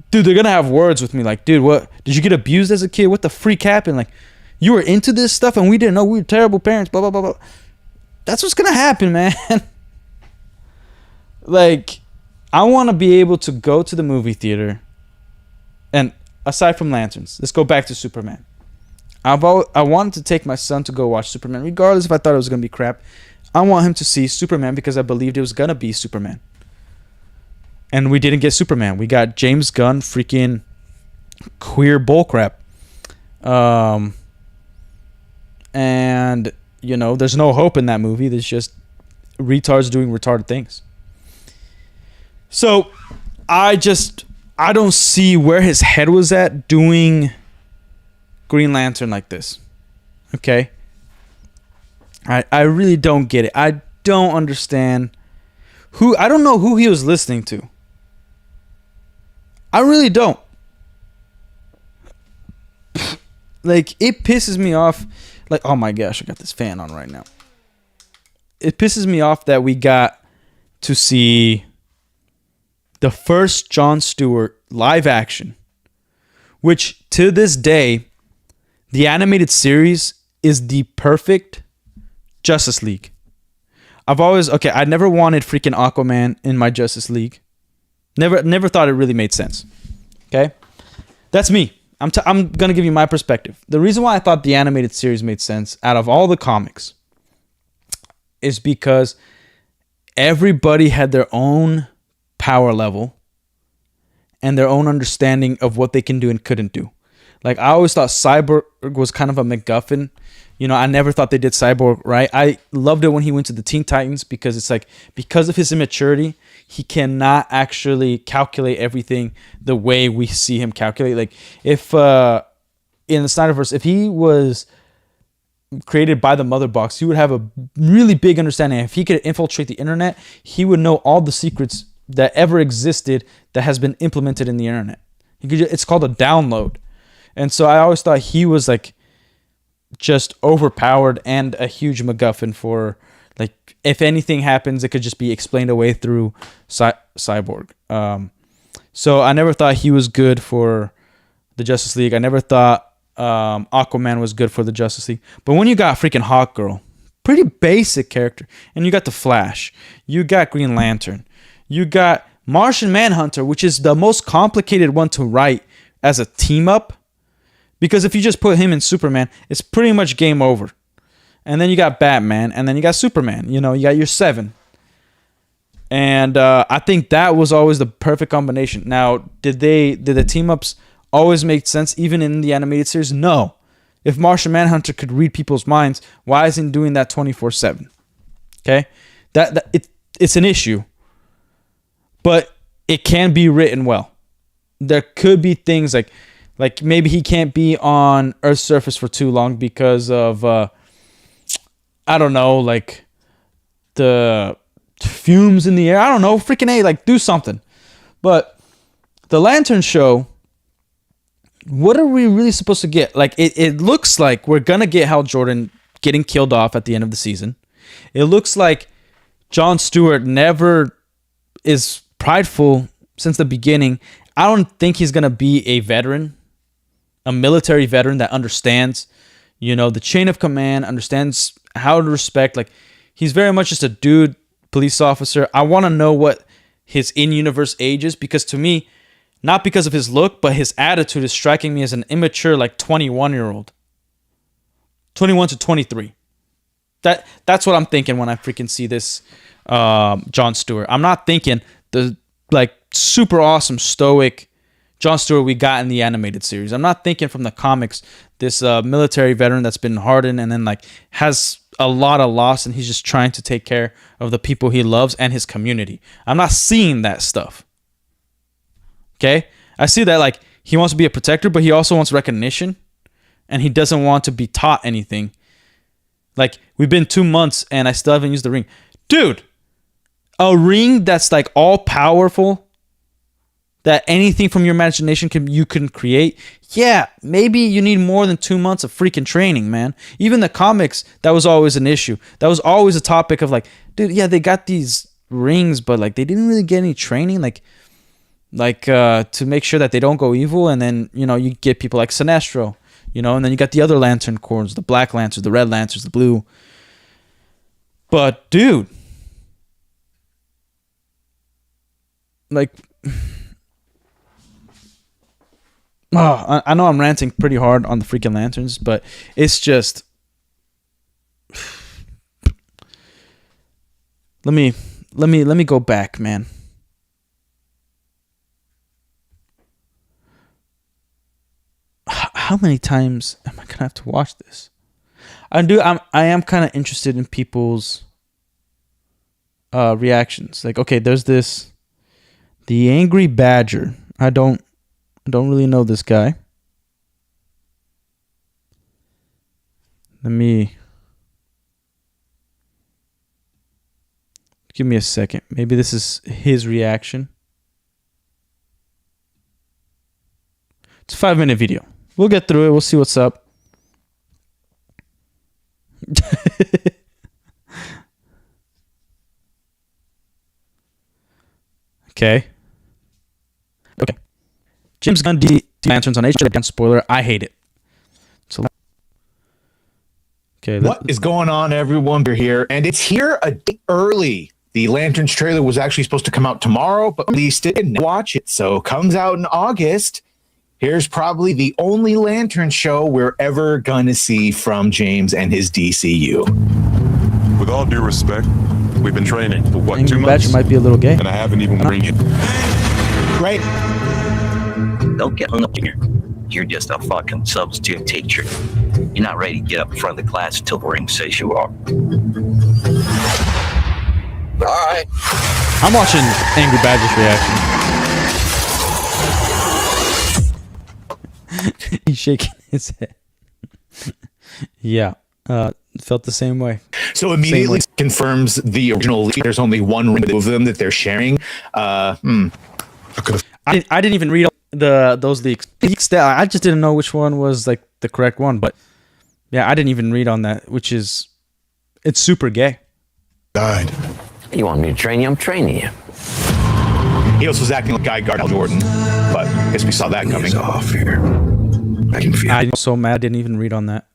Dude, they're gonna have words with me like, dude, what, did you get abused as a kid? What the freak happened? Like, you were into this stuff and we didn't know, we were terrible parents, blah blah blah blah. That's what's gonna happen, man. Like, I want to be able to go to the movie theater, and aside from Lanterns, let's go back to Superman. I wanted to take my son to go watch Superman, regardless if I thought it was gonna be crap. I want him to see Superman because I believed it was gonna be Superman. And we didn't get Superman. We got James Gunn, freaking queer bullcrap. And, there's no hope in that movie. There's just retards doing retarded things. So, I don't see where his head was at doing Green Lantern like this. Okay? I really don't get it. I don't understand I don't know who he was listening to. I really don't. Like, it pisses me off. Like, oh my gosh, I got this fan on right now. It pisses me off that we got to see the first Jon Stewart live action, which to this day, the animated series is the perfect Justice League. I never wanted freaking Aquaman in my Justice League. Never thought it really made sense. Okay? That's me. I'm going to give you my perspective. The reason why I thought the animated series made sense out of all the comics is because everybody had their own power level and their own understanding of what they can do and couldn't do. Like, I always thought Cyborg was kind of a MacGuffin. I never thought they did Cyborg right. I loved it when he went to the Teen Titans because it's like, because of his immaturity, he cannot actually calculate everything the way we see him calculate. Like, if in the Snyderverse, if he was created by the Mother Box, he would have a really big understanding. If he could infiltrate the internet, he would know all the secrets that ever existed that has been implemented in the internet. It's called a download. And so I always thought he was like just overpowered and a huge MacGuffin for, like, if anything happens, it could just be explained away through Cyborg. So I never thought he was good for the Justice League. I never thought Aquaman was good for the Justice League. But when you got freaking Hawkgirl, pretty basic character, and you got the Flash, you got Green Lantern, You got Martian Manhunter, which is the most complicated one to write as a team up. Because if you just put him in Superman, it's pretty much game over. And then you got Batman, and then you got Superman. You know, you got your 7. And I think that was always the perfect combination. Now, did the team ups always make sense even in the animated series? No. If Martian Manhunter could read people's minds, why isn't he doing that 24/7? Okay, it's an issue, but it can be written well. There could be things like maybe he can't be on Earth's surface for too long because of I don't know, like the fumes in the air. I don't know, freaking A, like do something. But the Lantern show, what are we really supposed to get? Like it looks like we're gonna get Hal Jordan getting killed off at the end of the season. It looks like Jon Stewart never is prideful since the beginning. I don't think he's gonna be a veteran, a military veteran that understands, you know, the chain of command, understands how to respect. Like he's very much just a dude, police officer. I want to know what his in-universe age is, because to me, not because of his look, but his attitude is striking me as an immature, like 21-year-old, 21 to 23. That's what I'm thinking when I freaking see this Jon Stewart. I'm not thinking the like super awesome stoic Jon Stewart we got in the animated series. I'm not thinking from the comics this military veteran that's been hardened and then like has a lot of loss and he's just trying to take care of the people he loves and his community. I'm not seeing that stuff. Okay? I see that like he wants to be a protector, but he also wants recognition and he doesn't want to be taught anything. Like we've been 2 months and I still haven't used the ring. Dude, a ring that's like all powerful, that anything from your imagination you can create. Yeah, maybe you need more than 2 months of freaking training, man. Even the comics, that was always an issue. That was always a topic of like, dude, yeah, they got these rings, but like they didn't really get any training, like to make sure that they don't go evil. And then, you know, you get people like Sinestro, you know, and then you got the other Lantern Corps, the Black Lancers, the Red Lancers, the Blue. But dude, like, oh, I know I'm ranting pretty hard on the freaking Lanterns, but it's just, let me go back, man. How many times am I gonna have to watch this? I am kind of interested in people's reactions. Like, okay, there's the Angry Badger. I don't really know this guy. Give me a second. Maybe this is his reaction. It's a 5-minute video. We'll get through it. We'll see what's up. Okay. James Gunn Lanterns on HBO. Spoiler, I hate it. So, okay. What is going on, everyone? We're here, and it's here a day early. The Lanterns trailer was actually supposed to come out tomorrow, but released it and watch it. So it comes out in August. Here's probably the only Lantern show we're ever gonna see from James and his DCU. With all due respect, we've been training for what, 2 Angry months? Badger might be a little gay. And I haven't even ring it. Great. Don't get hung up here. You're just a fucking substitute teacher. You're not ready to get up in front of the class until the ring says you are. All right. I'm watching Angry Badger's reaction. He's shaking his head. Yeah. Felt the same way. So immediately confirms the original leak. There's only one ring of them that they're sharing. I didn't even read those leaks. I just didn't know which one was like the correct one. But yeah, I didn't even read on that, which is, it's super gay. Died. You want me to train you? I'm training you. He also was acting like Guy Gardner Jordan, but I guess we saw that coming. He's off here. I can feel I'm so mad I didn't even read on that.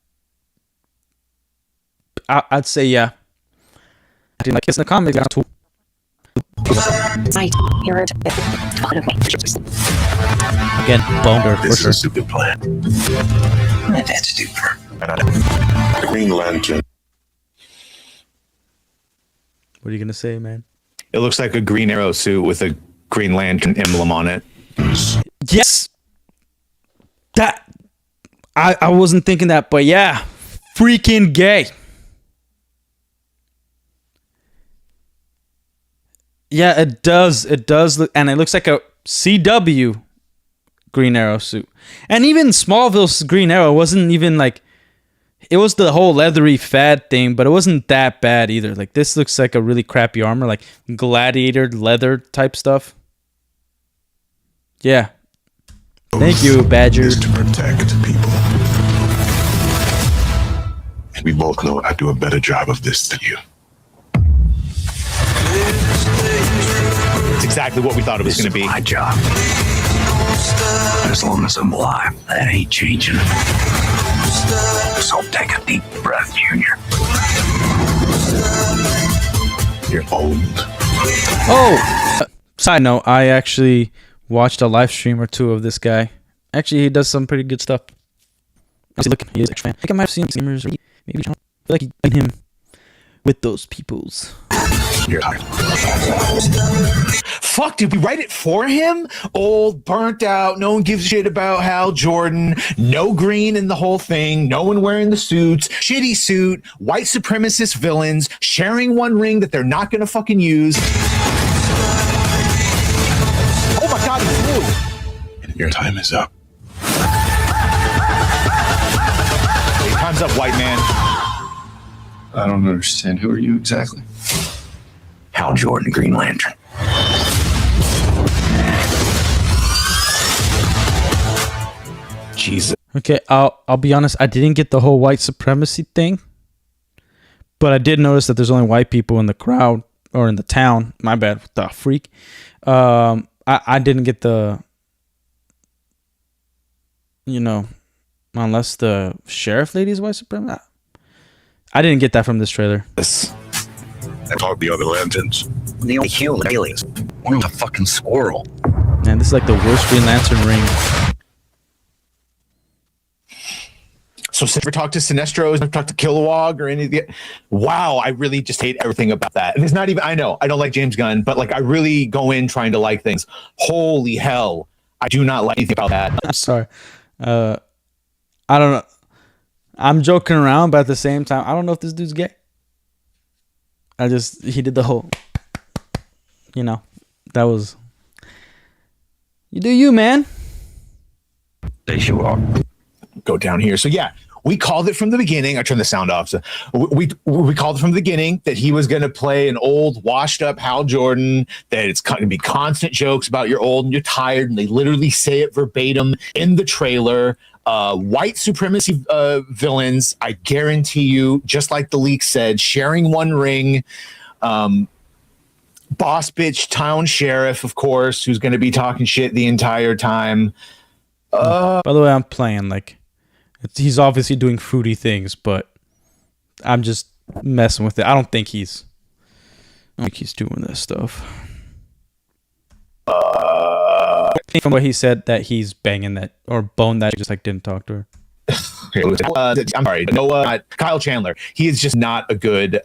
I'd say yeah. I didn't like it's in the comics. Night. You're a part of me. Again, boner for This sure. is a stupid plan. That's stupid. The Green Lantern. What are you gonna say, man? It looks like a Green Arrow suit with a Green Lantern emblem on it. Yes. That I wasn't thinking that, but yeah, freaking gay. Yeah, it does. It does look, and it looks like a CW Green Arrow suit. And even Smallville's Green Arrow wasn't even like, it was the whole leathery fad thing, but it wasn't that bad either. Like, this looks like a really crappy armor, like gladiator leather type stuff. Yeah. Thank you, Badger. Is to protect people. And we both know I do a better job of this than you. It's exactly what we thought it was going to be. My job. As long as I'm alive, that ain't changing. So take a deep breath, Junior. You're old. Oh! Side note, I actually watched a live stream or two of this guy. Actually, he does some pretty good stuff. Look, he is a fan. I think I might have seen streamers, or maybe I feel like he's been him with those peoples. You're tired. Fuck, did we write it for him? Old, burnt out, no one gives a shit about Hal Jordan, no green in the whole thing, no one wearing the suits, shitty suit, white supremacist villains, sharing one ring that they're not gonna fucking use. Oh my god, it's blue. And your time is up. Hey, time's up, white man. I don't understand. Who are you exactly? Hal Jordan, Green Lantern. Jesus. Okay, I'll be honest, I didn't get the whole white supremacy thing. But I did notice that there's only white people in the crowd or in the town. My bad, what the freak. I didn't get the, you know, unless the sheriff lady is white supremacy. I didn't get that from this trailer. I taught the other lanterns. The only human aliens. One's a fucking squirrel. Man, this is like the worst Green Lantern ring. So never talked to Sinestro, never talked to Kilowog or any of the. Wow, I really just hate everything about that. And it's not even. I know I don't like James Gunn, but like I really go in trying to like things. Holy hell, I do not like anything about that. I'm sorry. I don't know. I'm joking around, but at the same time, I don't know if this dude's gay. He did the whole, you know, that was. You do you, man. There you are. Go down here. So yeah, we called it from the beginning. I turned the sound off. So we called it from the beginning that he was going to play an old, washed up Hal Jordan. That it's going to be constant jokes about you're old and you're tired, and they literally say it verbatim in the trailer. White supremacy villains. I guarantee you, just like the leak said, sharing one ring. Boss bitch town sheriff, of course, who's going to be talking shit the entire time. By the way, I'm playing like he's obviously doing fruity things, but I'm just messing with it. I don't think he's doing this stuff. From what he said, that he's banging that or boned that, just like didn't talk to her. I'm sorry, Noah, Kyle Chandler. He is just not a good.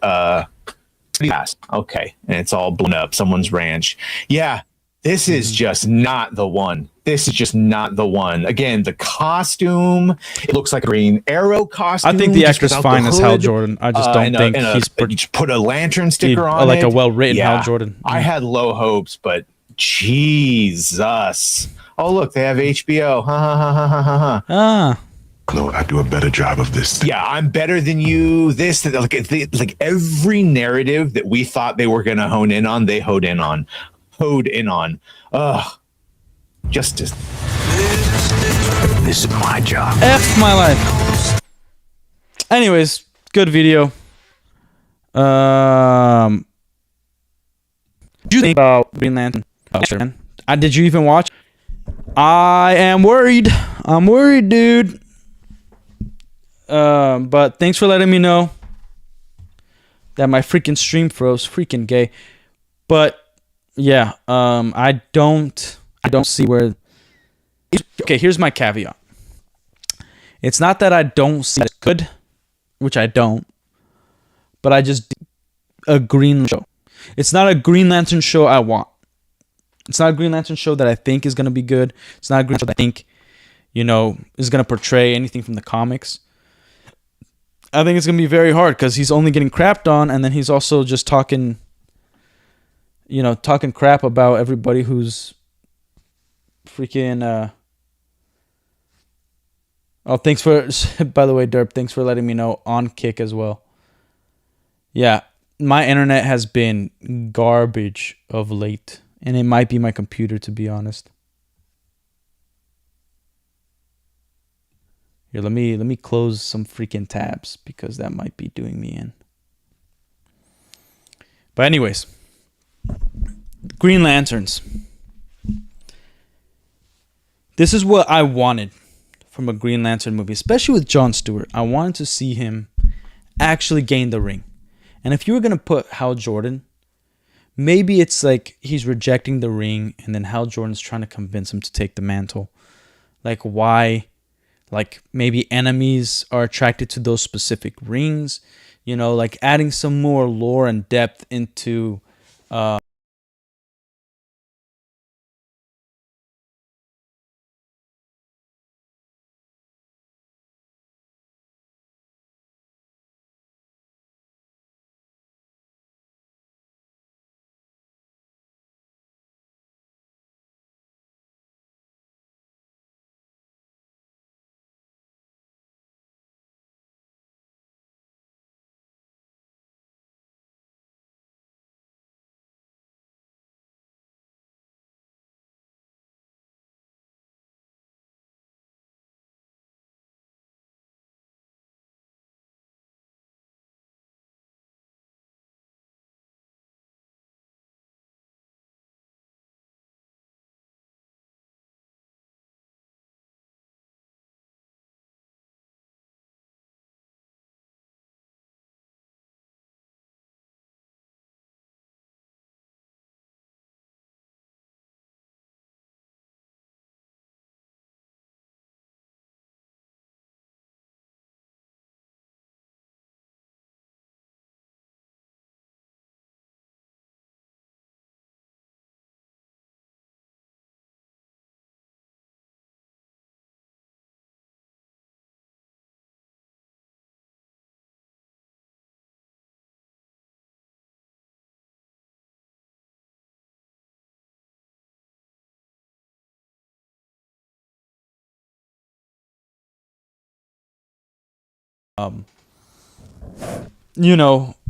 Okay, and it's all blown up. Someone's ranch. Yeah, this is just not the one. This is just not the one. Again, the costume. It looks like a Green Arrow costume. I think the actor's fine as Hal Jordan. I just don't think he's put a lantern sticker on like it. a well-written Hal Jordan. I had low hopes, but Jesus. Oh, look, they have HBO. Ha ha ha ha ha ha. Ah. No, I do a better job of this. Yeah, I'm better than you. This, like every narrative that we thought they were going to hone in on, they hoed in on. Ugh. Justice. This is my job. F my life. Anyways, good video. Do you think about Green Lantern? Did you even watch? I am worried. I'm worried, dude. But thanks for letting me know that my freaking stream froze. Freaking gay. But Yeah. I don't see where. Okay, here's my caveat. It's not that I don't see it good, which I don't, but I just a Green show. It's not a Green Lantern show I want. It's not a Green Lantern show that I think is gonna be good. It's not a Green show that I think, is gonna portray anything from the comics. I think it's gonna be very hard because he's only getting crapped on, and then he's also just talking crap about everybody who's freaking. Oh, thanks for. By the way, Derp, thanks for letting me know on Kick as well. Yeah, my internet has been garbage of late, and it might be my computer, to be honest. Here, let me close some freaking tabs because that might be doing me in. But anyways, Green Lanterns. This is what I wanted from a Green Lantern movie, especially with Jon Stewart. I wanted to see him actually gain the ring. And if you were going to put Hal Jordan, maybe it's like he's rejecting the ring and then Hal Jordan's trying to convince him to take the mantle. Like why, like maybe enemies are attracted to those specific rings, like adding some more lore and depth into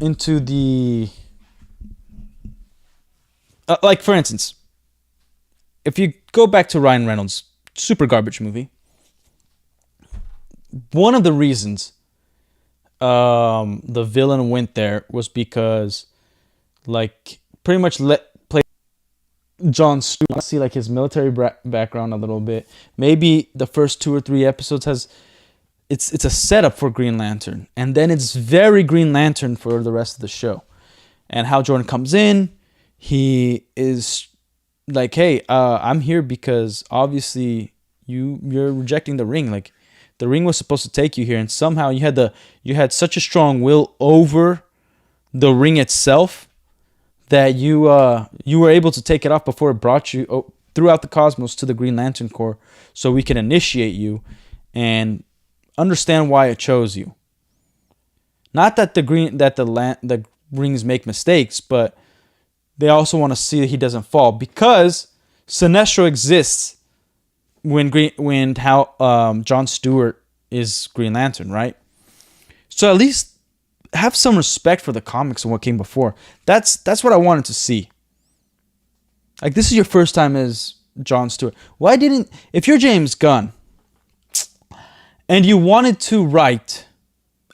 into the like for instance, if you go back to Ryan Reynolds' super garbage movie, one of the reasons the villain went there was because like pretty much let play Jon Stewart see like his military background a little bit. Maybe the first 2 or 3 episodes has it's a setup for Green Lantern, and then it's very Green Lantern for the rest of the show. And Hal Jordan comes in, he is like, "Hey, I'm here because obviously you're rejecting the ring. Like, the ring was supposed to take you here, and somehow you had such a strong will over the ring itself that you were able to take it off before it brought you throughout the cosmos to the Green Lantern Corps, so we can initiate you and understand why it chose you. Not that the rings make mistakes, but they also want to see that he doesn't fall, because Sinestro exists when Jon Stewart is Green Lantern, right? So at least have some respect for the comics and what came before. That's what I wanted to see. Like, this is your first time as Jon Stewart. If you're James Gunn and you wanted to write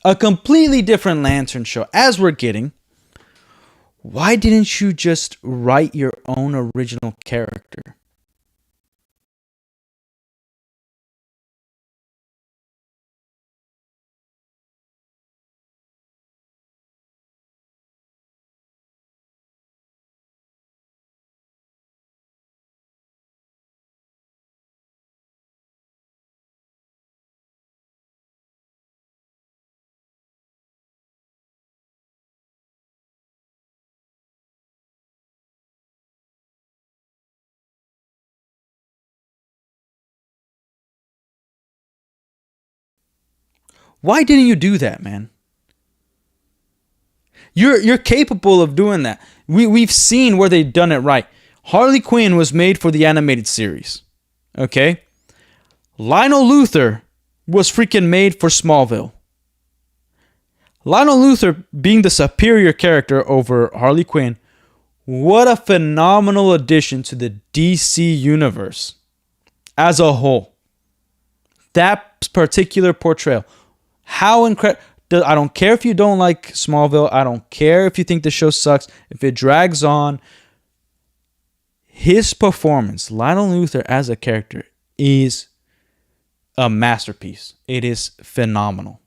a completely different Lantern show, as we're getting, why didn't you just write your own original character? Why didn't you do that, man? You're capable of doing that. We've seen where they've done it right. Harley Quinn was made for the animated series. Okay? Lionel Luthor was freaking made for Smallville. Lionel Luthor being the superior character over Harley Quinn, what a phenomenal addition to the DC universe as a whole. That particular portrayal. How incredible. I don't care if you don't like Smallville. I don't care if you think the show sucks. If it drags on. His performance, Lionel Luthor as a character, is a masterpiece. It is phenomenal.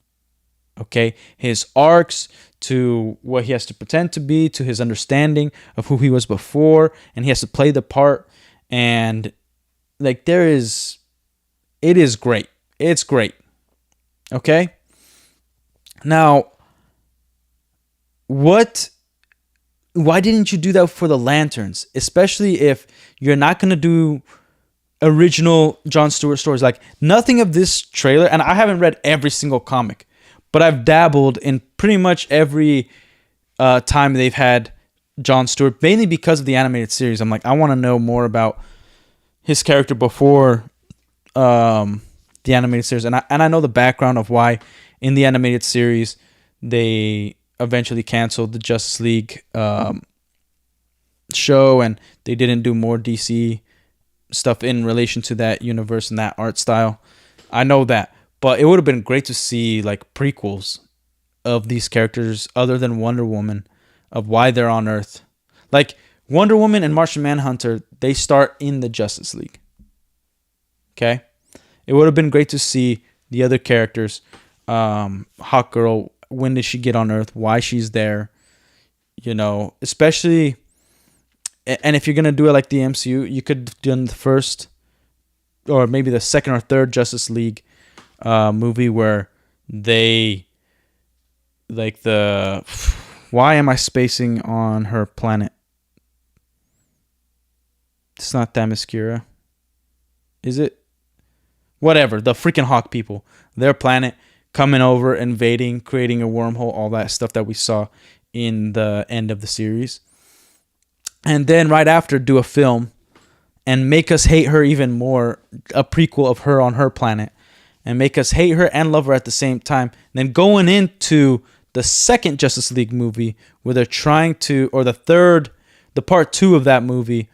Okay? His arcs to what he has to pretend to be, to his understanding of who he was before, and he has to play the part. And like it is great. It's great. Okay? Now, why didn't you do that for the Lanterns? Especially if you're not going to do original John Stewart stories. Like, nothing of this trailer, and I haven't read every single comic, but I've dabbled in pretty much every time they've had John Stewart, mainly because of the animated series. I'm like, I want to know more about his character before the animated series. And I know the background of why in the animated series they eventually canceled the Justice League show, and they didn't do more DC stuff in relation to that universe and that art style. I know that, but it would have been great to see like prequels of these characters other than Wonder Woman, of why they're on Earth. Like Wonder Woman and Martian Manhunter, they start in the Justice League. Okay? It would have been great to see the other characters. Hawk Girl, when did she get on Earth? Why she's there? You know, especially, and if you're gonna do it like the MCU, you could have done the first, or maybe the second or third Justice League movie where they, like the, why am I spacing on her planet? It's not Themyscira, is it? Whatever, the freaking Hawk people, their planet. Coming over, invading, creating a wormhole, all that stuff that we saw in the end of the series. And then right after, do a film and make us hate her even more, a prequel of her on her planet, and make us hate her and love her at the same time. And then going into the second Justice League movie, where they're trying to, or the part 2 of that movie,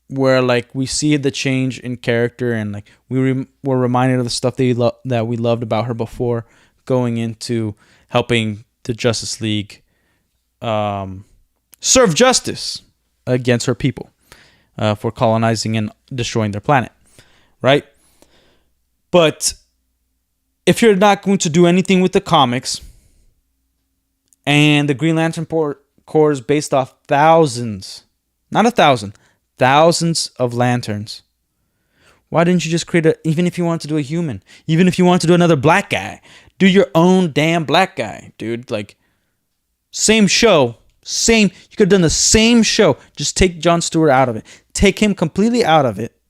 where like we see the change in character, and like we were reminded of the stuff that we loved about her before, going into helping the Justice League serve justice against her people for colonizing and destroying their planet, right? But if you're not going to do anything with the comics, and the Green Lantern Corps is based off thousands, not 1,000, thousands of lanterns. Why didn't you just create even if you want to do a human, even if you want to do another black guy, do your own damn black guy, dude. Like, same show, you could have done the same show. Just take John Stewart out of it. Take him completely out of it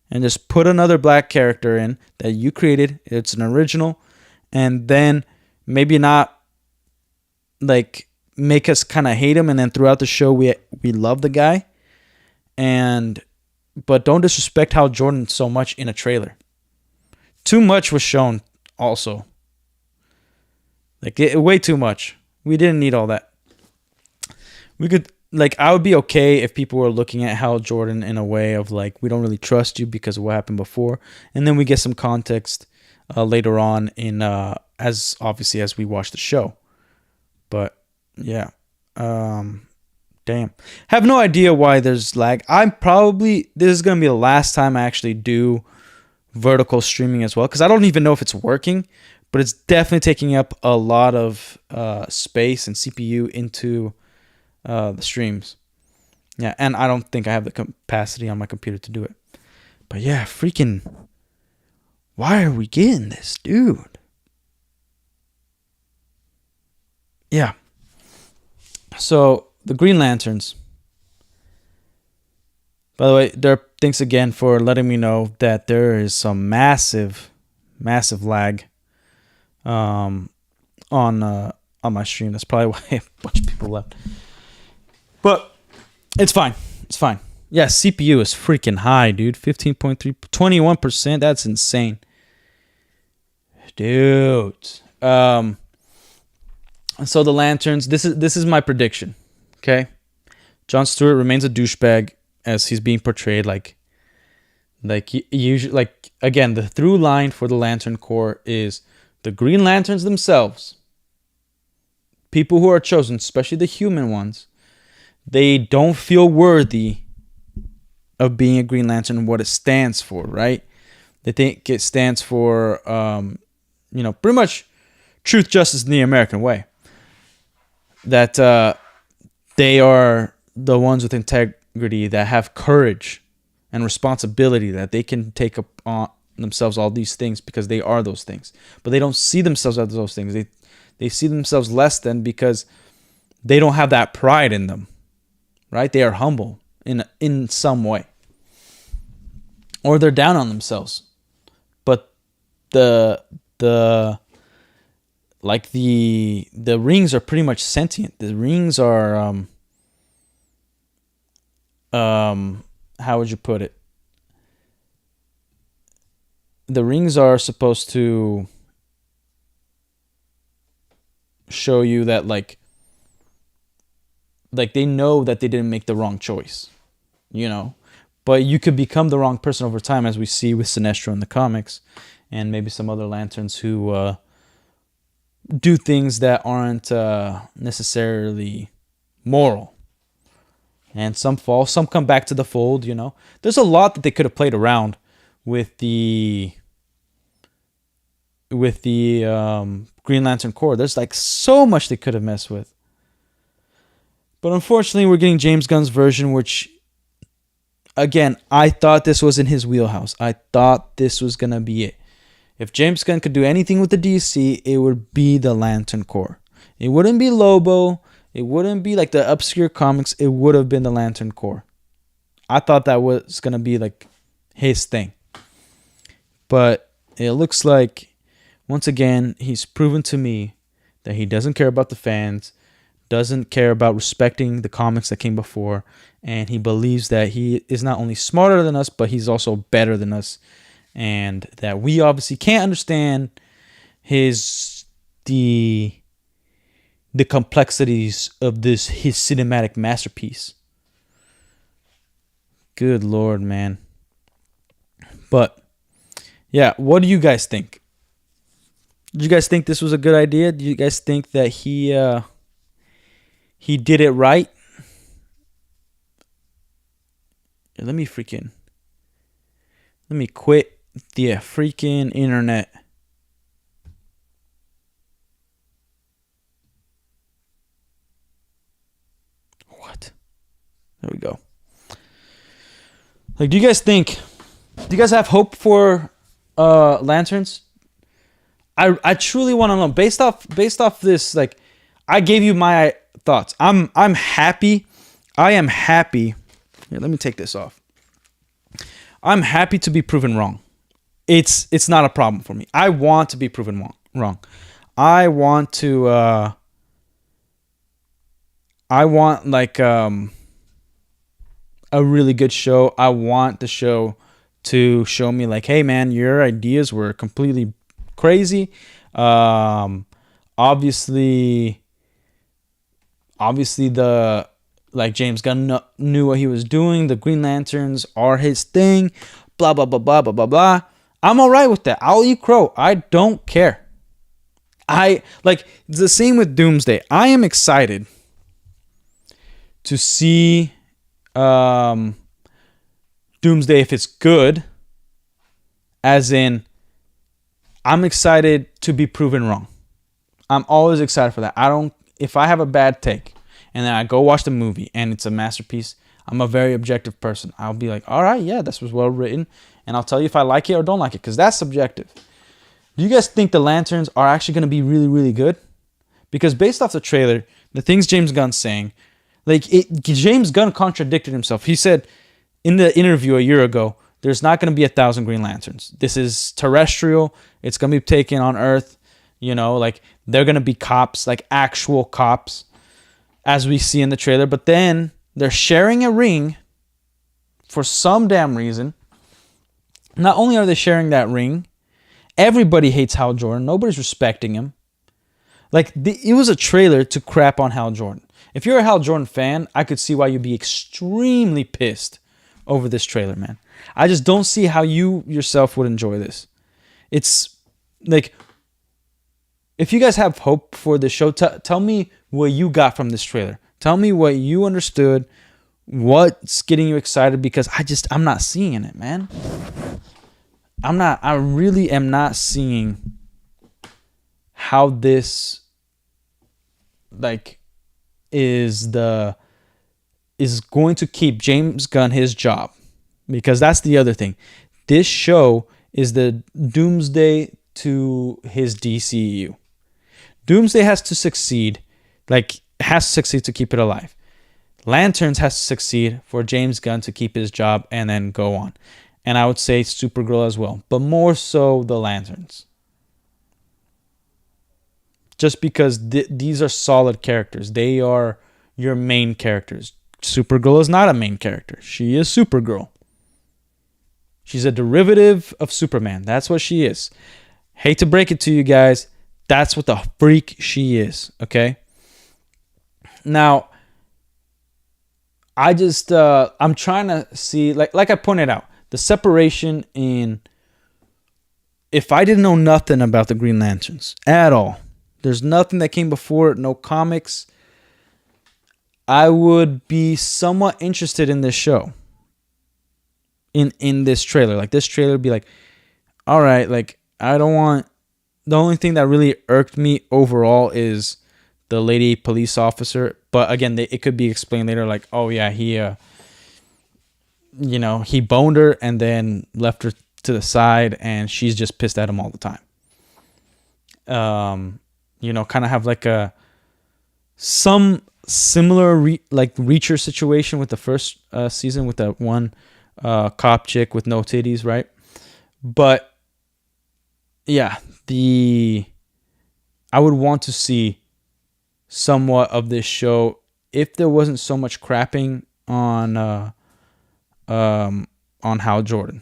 and just put another black character in that you created. It's an original. And then maybe not like make us kind of hate him, and then throughout the show we love the guy. But don't disrespect Hal Jordan so much in a trailer. Too much was shown also. Like, way too much. We didn't need all that. We could, like, I would be okay if people were looking at Hal Jordan in a way of like, we don't really trust you because of what happened before. And then we get some context later on in as we watch the show. But yeah. Damn. Have no idea why there's lag. This is going to be the last time I actually do vertical streaming as well, because I don't even know if it's working, but it's definitely taking up a lot of space and CPU into the streams. Yeah, and I don't think I have the capacity on my computer to do it. But yeah, freaking, why are we getting this, dude? Yeah. So, the Green Lanterns. By the way, thanks again for letting me know that there is some massive massive lag on my stream. That's probably why a bunch of people left. But it's fine. It's fine. Yeah, CPU is freaking high, dude. 15.3, 21%. That's insane. Dude. So the lanterns, this is my prediction. Okay? Jon Stewart remains a douchebag as he's being portrayed like usually, like, again, the through line for the Lantern Corps is the Green Lanterns themselves, people who are chosen, especially the human ones, they don't feel worthy of being a Green Lantern and what it stands for, right? They think it stands for, pretty much truth, justice, and the American way. That they are the ones with integrity, that have courage and responsibility, that they can take upon themselves all these things because they are those things. But they don't see themselves as those things. They see themselves less than because they don't have that pride in them, right? They are humble in some way, or they're down on themselves. But the rings are pretty much sentient. The rings are how would you put it? The rings are supposed to show you that like they know that they didn't make the wrong choice, but you could become the wrong person over time, as we see with Sinestro in the comics, and maybe some other Lanterns who do things that aren't necessarily moral. And some fall, some come back to the fold, There's a lot that they could have played around with the Green Lantern Corps. There's like so much they could have messed with. But unfortunately, we're getting James Gunn's version, which, again, I thought this was in his wheelhouse. I thought this was going to be it. If James Gunn could do anything with the DC, it would be the Lantern Corps. It wouldn't be Lobo. It wouldn't be like the obscure comics. It would have been the Lantern Corps. I thought that was going to be like his thing. But it looks like, once again, he's proven to me that he doesn't care about the fans, doesn't care about respecting the comics that came before, and he believes that he is not only smarter than us, but he's also better than us, and that we obviously can't understand the complexities of his cinematic masterpiece. Good Lord, man. But yeah, what do you guys think? Do you guys think this was a good idea? Do you guys think that he did it right? Let me quit the freaking internet. What? There we go. Like, do you guys have hope for Lanterns? I truly want to know, based off this, like, I gave you my thoughts. I'm happy. I am happy. Here, let me take this off. I'm happy to be proven wrong. It's not a problem for me. I want to be proven wrong. I want like a really good show. I want the show to show me like, hey man, your ideas were completely crazy. Obviously the, like, James Gunn knew what he was doing. The Green Lanterns are his thing. Blah blah blah blah blah blah blah. I'm all right with that. I'll eat crow. I don't care. It's the same with Doomsday. I am excited to see Doomsday if it's good. As in, I'm excited to be proven wrong. I'm always excited for that. If I have a bad take and then I go watch the movie and it's a masterpiece, I'm a very objective person. I'll be like, all right, yeah, this was well written. And I'll tell you if I like it or don't like it, because that's subjective. Do you guys think the Lanterns are actually going to be really, really good? Because based off the trailer, the things James Gunn's saying, James Gunn contradicted himself. He said in the interview a year ago there's not going to be 1,000 Green Lanterns. This is terrestrial. It's going to be taken on Earth. You know, like they're going to be cops, like actual cops, as we see in the trailer. But then they're sharing a ring for some damn reason. Not only are they sharing that ring, everybody hates Hal Jordan. Nobody's respecting him. Like, it was a trailer to crap on Hal Jordan. If you're a Hal Jordan fan, I could see why you'd be extremely pissed over this trailer, man. I just don't see how you yourself would enjoy this. It's like, if you guys have hope for the show, tell me what you got from this trailer. Tell me what you understood, what's getting you excited, because I'm not seeing it, man. I really am not seeing how this is going to keep James Gunn his job, because that's the other thing. This show is the doomsday to his DCEU. Doomsday has to succeed, to keep it alive. Lanterns has to succeed for James Gunn to keep his job and then go on. And I would say Supergirl as well, but more so the Lanterns. Just because these are solid characters. They are your main characters. Supergirl is not a main character. She is Supergirl. She's a derivative of Superman. That's what she is. Hate to break it to you guys. That's what the freak she is. Okay? Now, I'm trying to see, like I pointed out, the separation in, if I didn't know nothing about the Green Lanterns at all, there's nothing that came before it, no comics, I would be somewhat interested in this show. In this trailer. Like, this trailer would be like, all right, like, I don't want, the only thing that really irked me overall is the lady police officer. But again, it could be explained later, like, oh yeah, he boned her and then left her to the side, and she's just pissed at him all the time. Kind of have like some similar Reacher situation with the first season with that one cop chick with no titties, right? But yeah, I would want to see somewhat of this show if there wasn't so much crapping on Hal Jordan.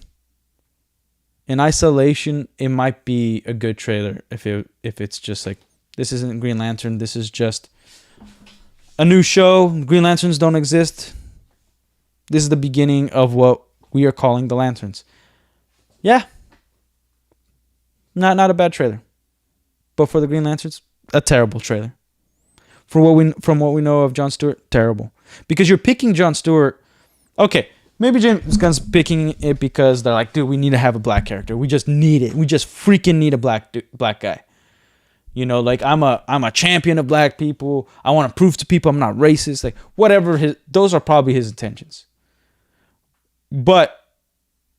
In isolation, it might be a good trailer if it's just like, this isn't Green Lantern, this is just a new show. Green Lanterns don't exist. This is the beginning of what we are calling the Lanterns. Yeah. Not a bad trailer. But for the Green Lanterns, a terrible trailer. From what we know of Jon Stewart, terrible. Because you're picking Jon Stewart. Okay, maybe James Gunn's picking it because they're like, dude, we need to have a black character. We just need it. We just freaking need a black guy. You know, like, I'm a champion of black people. I want to prove to people I'm not racist. Like, whatever those are probably his intentions. But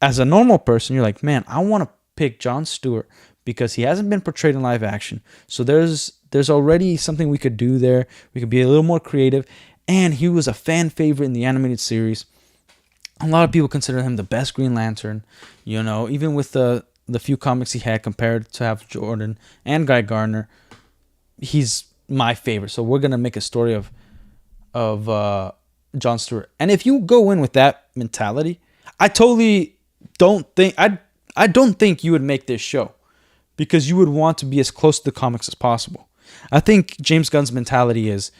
as a normal person, you're like, man, I want to pick Jon Stewart because he hasn't been portrayed in live action. So there's already something we could do there. We could be a little more creative. And he was a fan favorite in the animated series. A lot of people consider him the best Green Lantern. You know, even with the few comics he had compared to Hal Jordan and Guy Gardner, he's my favorite. So we're gonna make a story of Jon Stewart. And if you go in with that mentality, I totally don't think I don't think you would make this show, because you would want to be as close to the comics as possible. I think James Gunn's mentality is,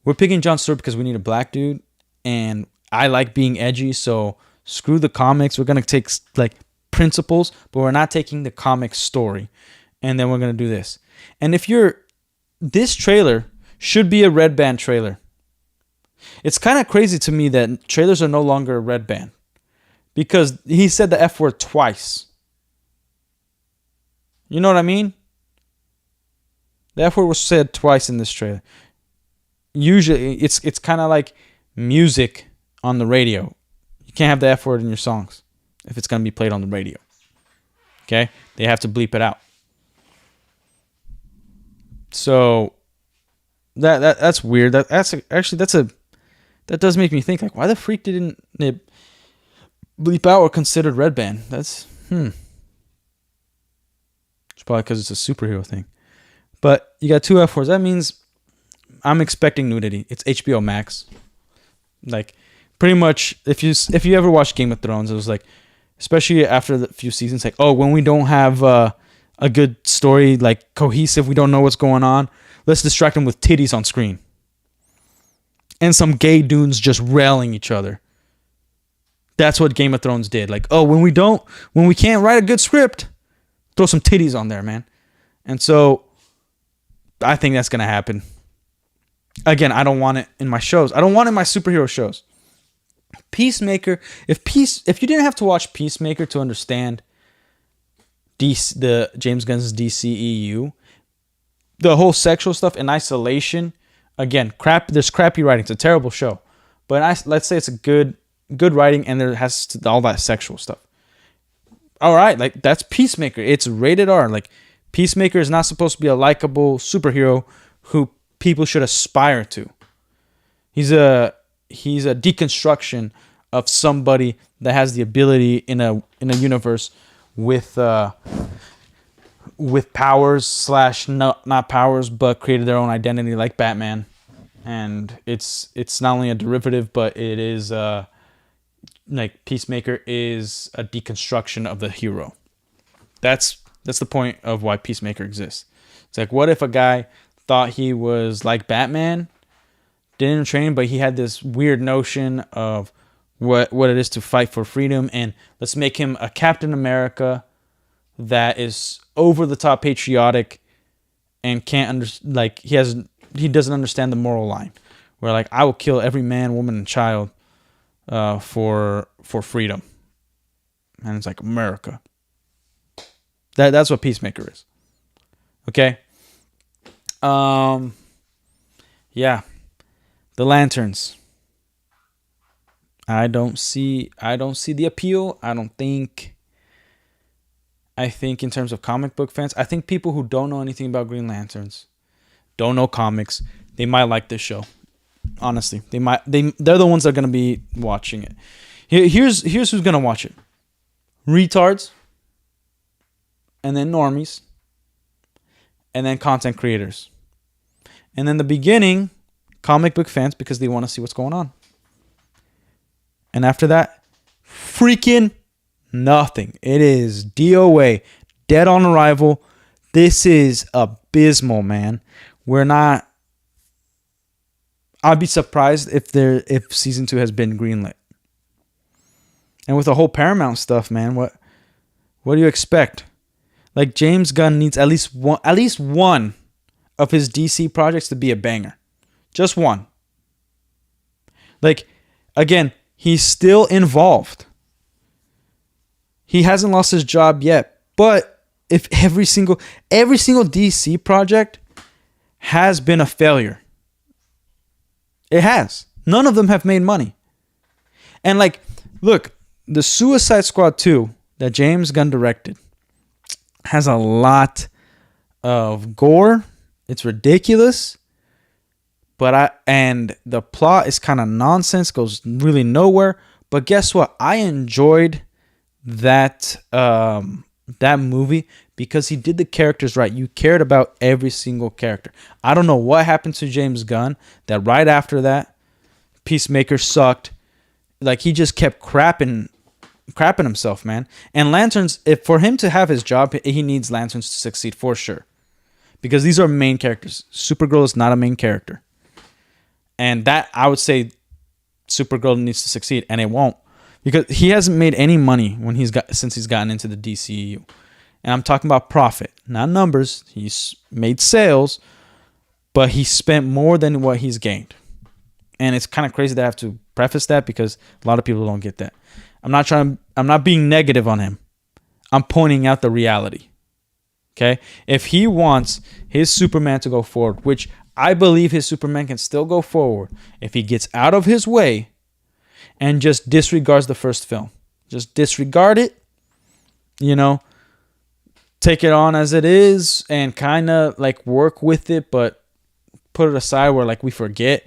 we're picking Jon Stewart because we need a black dude, and I like being edgy, so screw the comics. We're gonna take like principles, but we're not taking the comic story, and then we're gonna do this. And this trailer should be a red band trailer. It's kind of crazy to me that trailers are no longer a red band, because he said the F word twice. You know what I mean? The F word was said twice in this trailer. Usually, it's kind of like music on the radio. You can't have the F word in your songs if it's going to be played on the radio. Okay? They have to bleep it out. So that's weird. That does make me think, like, why the freak didn't bleep out or considered red band. That's It's probably because it's a superhero thing. But you got 2 F words. That means I'm expecting nudity. It's HBO Max. Like, pretty much, if you ever watched Game of Thrones, it was like, especially after the few seasons, like, oh, when we don't have a good story, like cohesive, we don't know what's going on, let's distract them with titties on screen. And some gay dudes just railing each other. That's what Game of Thrones did. Like, oh, when we can't write a good script, throw some titties on there, man. And so I think that's going to happen. Again, I don't want it in my shows. I don't want it in my superhero shows. Peacemaker, if you didn't have to watch Peacemaker to understand the James Gunn's DCEU, the whole sexual stuff in isolation, again, there's crappy writing. It's a terrible show. But let's say it's a good writing and there has all that sexual stuff. All right, like that's Peacemaker. It's rated R. Like Peacemaker is not supposed to be a likable superhero who people should aspire to. He's a deconstruction of somebody that has the ability in a universe with powers / not powers, but created their own identity like Batman. And it's not only a derivative, but it is like Peacemaker is a deconstruction of the hero. That's the point of why Peacemaker exists. It's like, what if a guy thought he was like Batman, didn't train, but he had this weird notion of what it is to fight for freedom, and let's make him a Captain America that is over the top patriotic and he doesn't understand the moral line, where like I will kill every man, woman, and child for freedom, and it's like America. That's what Peacemaker is. Okay. Yeah. The lanterns. I don't see the appeal. I think in terms of comic book fans, I think people who don't know anything about Green Lanterns, don't know comics, they might like this show. Honestly, they're the ones that are gonna be watching it. Here's who's gonna watch it: retards, and then normies, and then content creators, and then the beginning, comic book fans because they want to see what's going on. And after that, freaking nothing. It is DOA, dead on arrival. This is abysmal, man. I'd be surprised if season 2 has been greenlit. And with the whole Paramount stuff, man, what do you expect? Like, James Gunn needs at least one of his DC projects to be a banger. Just one. Like, again, he's still involved. He hasn't lost his job yet. But if every single DC project has been a failure. It has. None of them have made money. And like, look, the Suicide Squad 2 that James Gunn directed has a lot of gore. It's ridiculous. And the plot is kind of nonsense, goes really nowhere. But guess what? I enjoyed that movie because he did the characters right. You cared about every single character. I don't know what happened to James Gunn that right after that, Peacemaker sucked. Like, he just kept crapping himself, man. And Lanterns, for him to have his job, he needs Lanterns to succeed for sure. Because these are main characters. Supergirl is not a main character. And that, I would say, Supergirl needs to succeed, and it won't. Because he hasn't made any money since he's gotten into the DCEU. And I'm talking about profit, not numbers. He's made sales, but he spent more than what he's gained. And it's kind of crazy that I have to preface that because a lot of people don't get that. I'm not being negative on him. I'm pointing out the reality. Okay? If he wants his Superman to go forward, which I believe his Superman can still go forward if he gets out of his way and just disregards the first film. Just disregard it, take it on as it is and kind of like work with it, but put it aside where like we forget,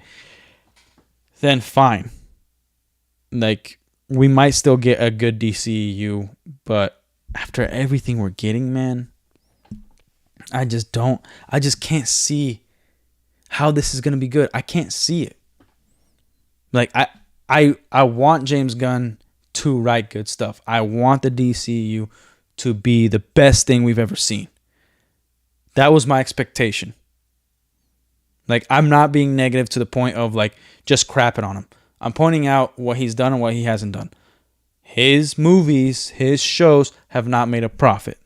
then fine. Like, we might still get a good DCEU, but after everything we're getting, man, I just can't see how this is going to be good. I can't see it. Like, I want James Gunn to write good stuff. I want the DCU to be the best thing we've ever seen. That was my expectation. Like, I'm not being negative to the point of, like, just crapping on him. I'm pointing out what he's done and what he hasn't done. His movies, his shows have not made a profit.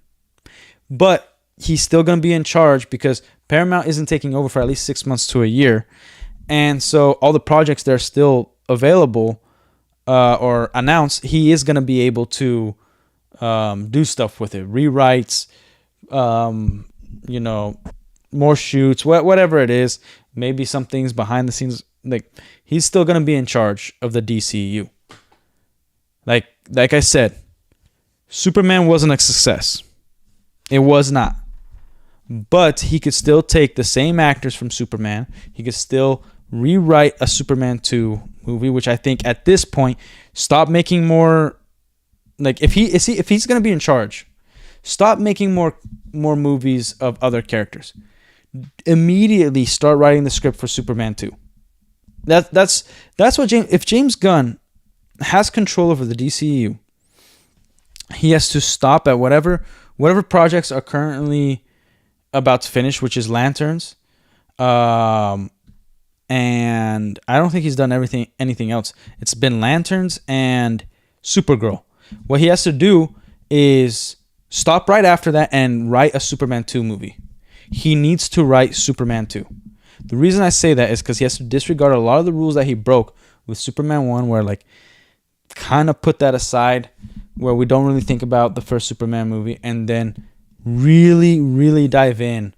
But he's still going to be in charge because Paramount isn't taking over for at least 6 months to a year. And so all the projects that are still available or announced, he is going to be able to do stuff with it. Rewrites, more shoots, whatever it is. Maybe some things behind the scenes. Like, he's still going to be in charge of the DCU. Like I said, Superman wasn't a success. It was not. But he could still take the same actors from Superman. He could still rewrite a Superman 2 movie, which I think at this point, stop making more. Like, if he's going to be in charge, stop making more movies of other characters. Immediately start writing the script for Superman 2. That's what if James Gunn has control over the DCU, he has to stop at whatever projects are currently about to finish, which is Lanterns. And I don't think he's done anything else. It's been Lanterns and Supergirl. What he has to do is stop right after that and write a Superman 2 movie. He needs to write Superman 2. The reason I say that is because he has to disregard a lot of the rules that he broke with Superman 1, where, like, kind of put that aside, where we don't really think about the first Superman movie, and then really, really dive in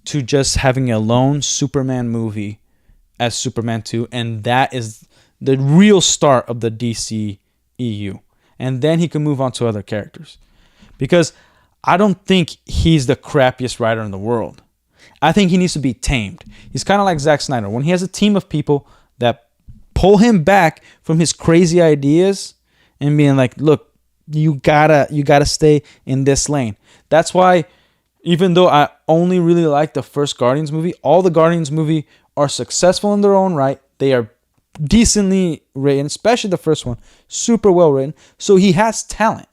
to just having a lone Superman movie as Superman 2, and that is the real start of the DCEU. And then he can move on to other characters. Because I don't think he's the crappiest writer in the world. I think he needs to be tamed. He's kind of like Zack Snyder. When he has a team of people that pull him back from his crazy ideas and being like, look, you gotta stay in this lane. That's why, even though I only really like the first Guardians movie, all the Guardians movie are successful in their own right. They are decently written, especially the first one, super well written. So he has talent.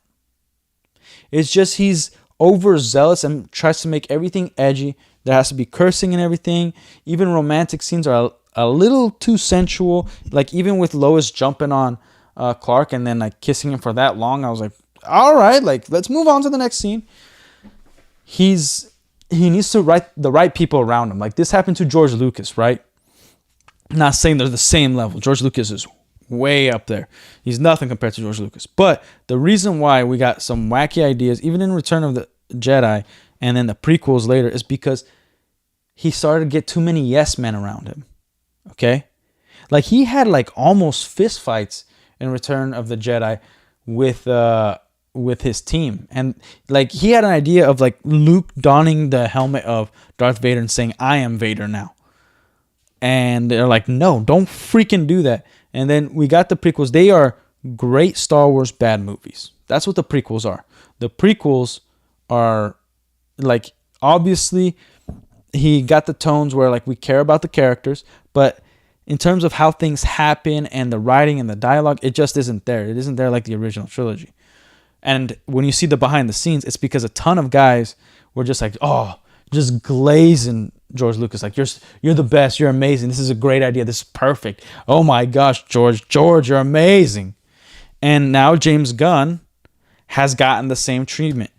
It's just he's overzealous and tries to make everything edgy. There has to be cursing and everything. Even romantic scenes are a little too sensual. Like, even with Lois jumping on Clark and then, like, kissing him for that long, I was like, all right, like, let's move on to the next scene. He needs to write the right people around him. Like, this happened to George Lucas, right? I'm not saying they're the same level. George Lucas is way up there. He's nothing compared to George Lucas. But the reason why we got some wacky ideas, even in Return of the Jedi and then the prequels later, is because he started to get too many yes men around him. Okay? Like, he had, like, almost fist fights in Return of the Jedi with his team. And, like, he had an idea of, like, Luke donning the helmet of Darth Vader and saying, I am Vader now. And they're like, no, don't freaking do that. And then we got the prequels. They are great Star Wars bad movies. That's what the prequels are. The prequels are, like, obviously he got the tones where, like, we care about the characters, but in terms of how things happen and the writing and the dialogue, it just isn't there. It isn't there like the original trilogy. And when you see the behind the scenes, it's because a ton of guys were just like, oh, just glazing George Lucas. Like, you're the best. You're amazing. This is a great idea. This is perfect. Oh my gosh, George, you're amazing. And now James Gunn has gotten the same treatment.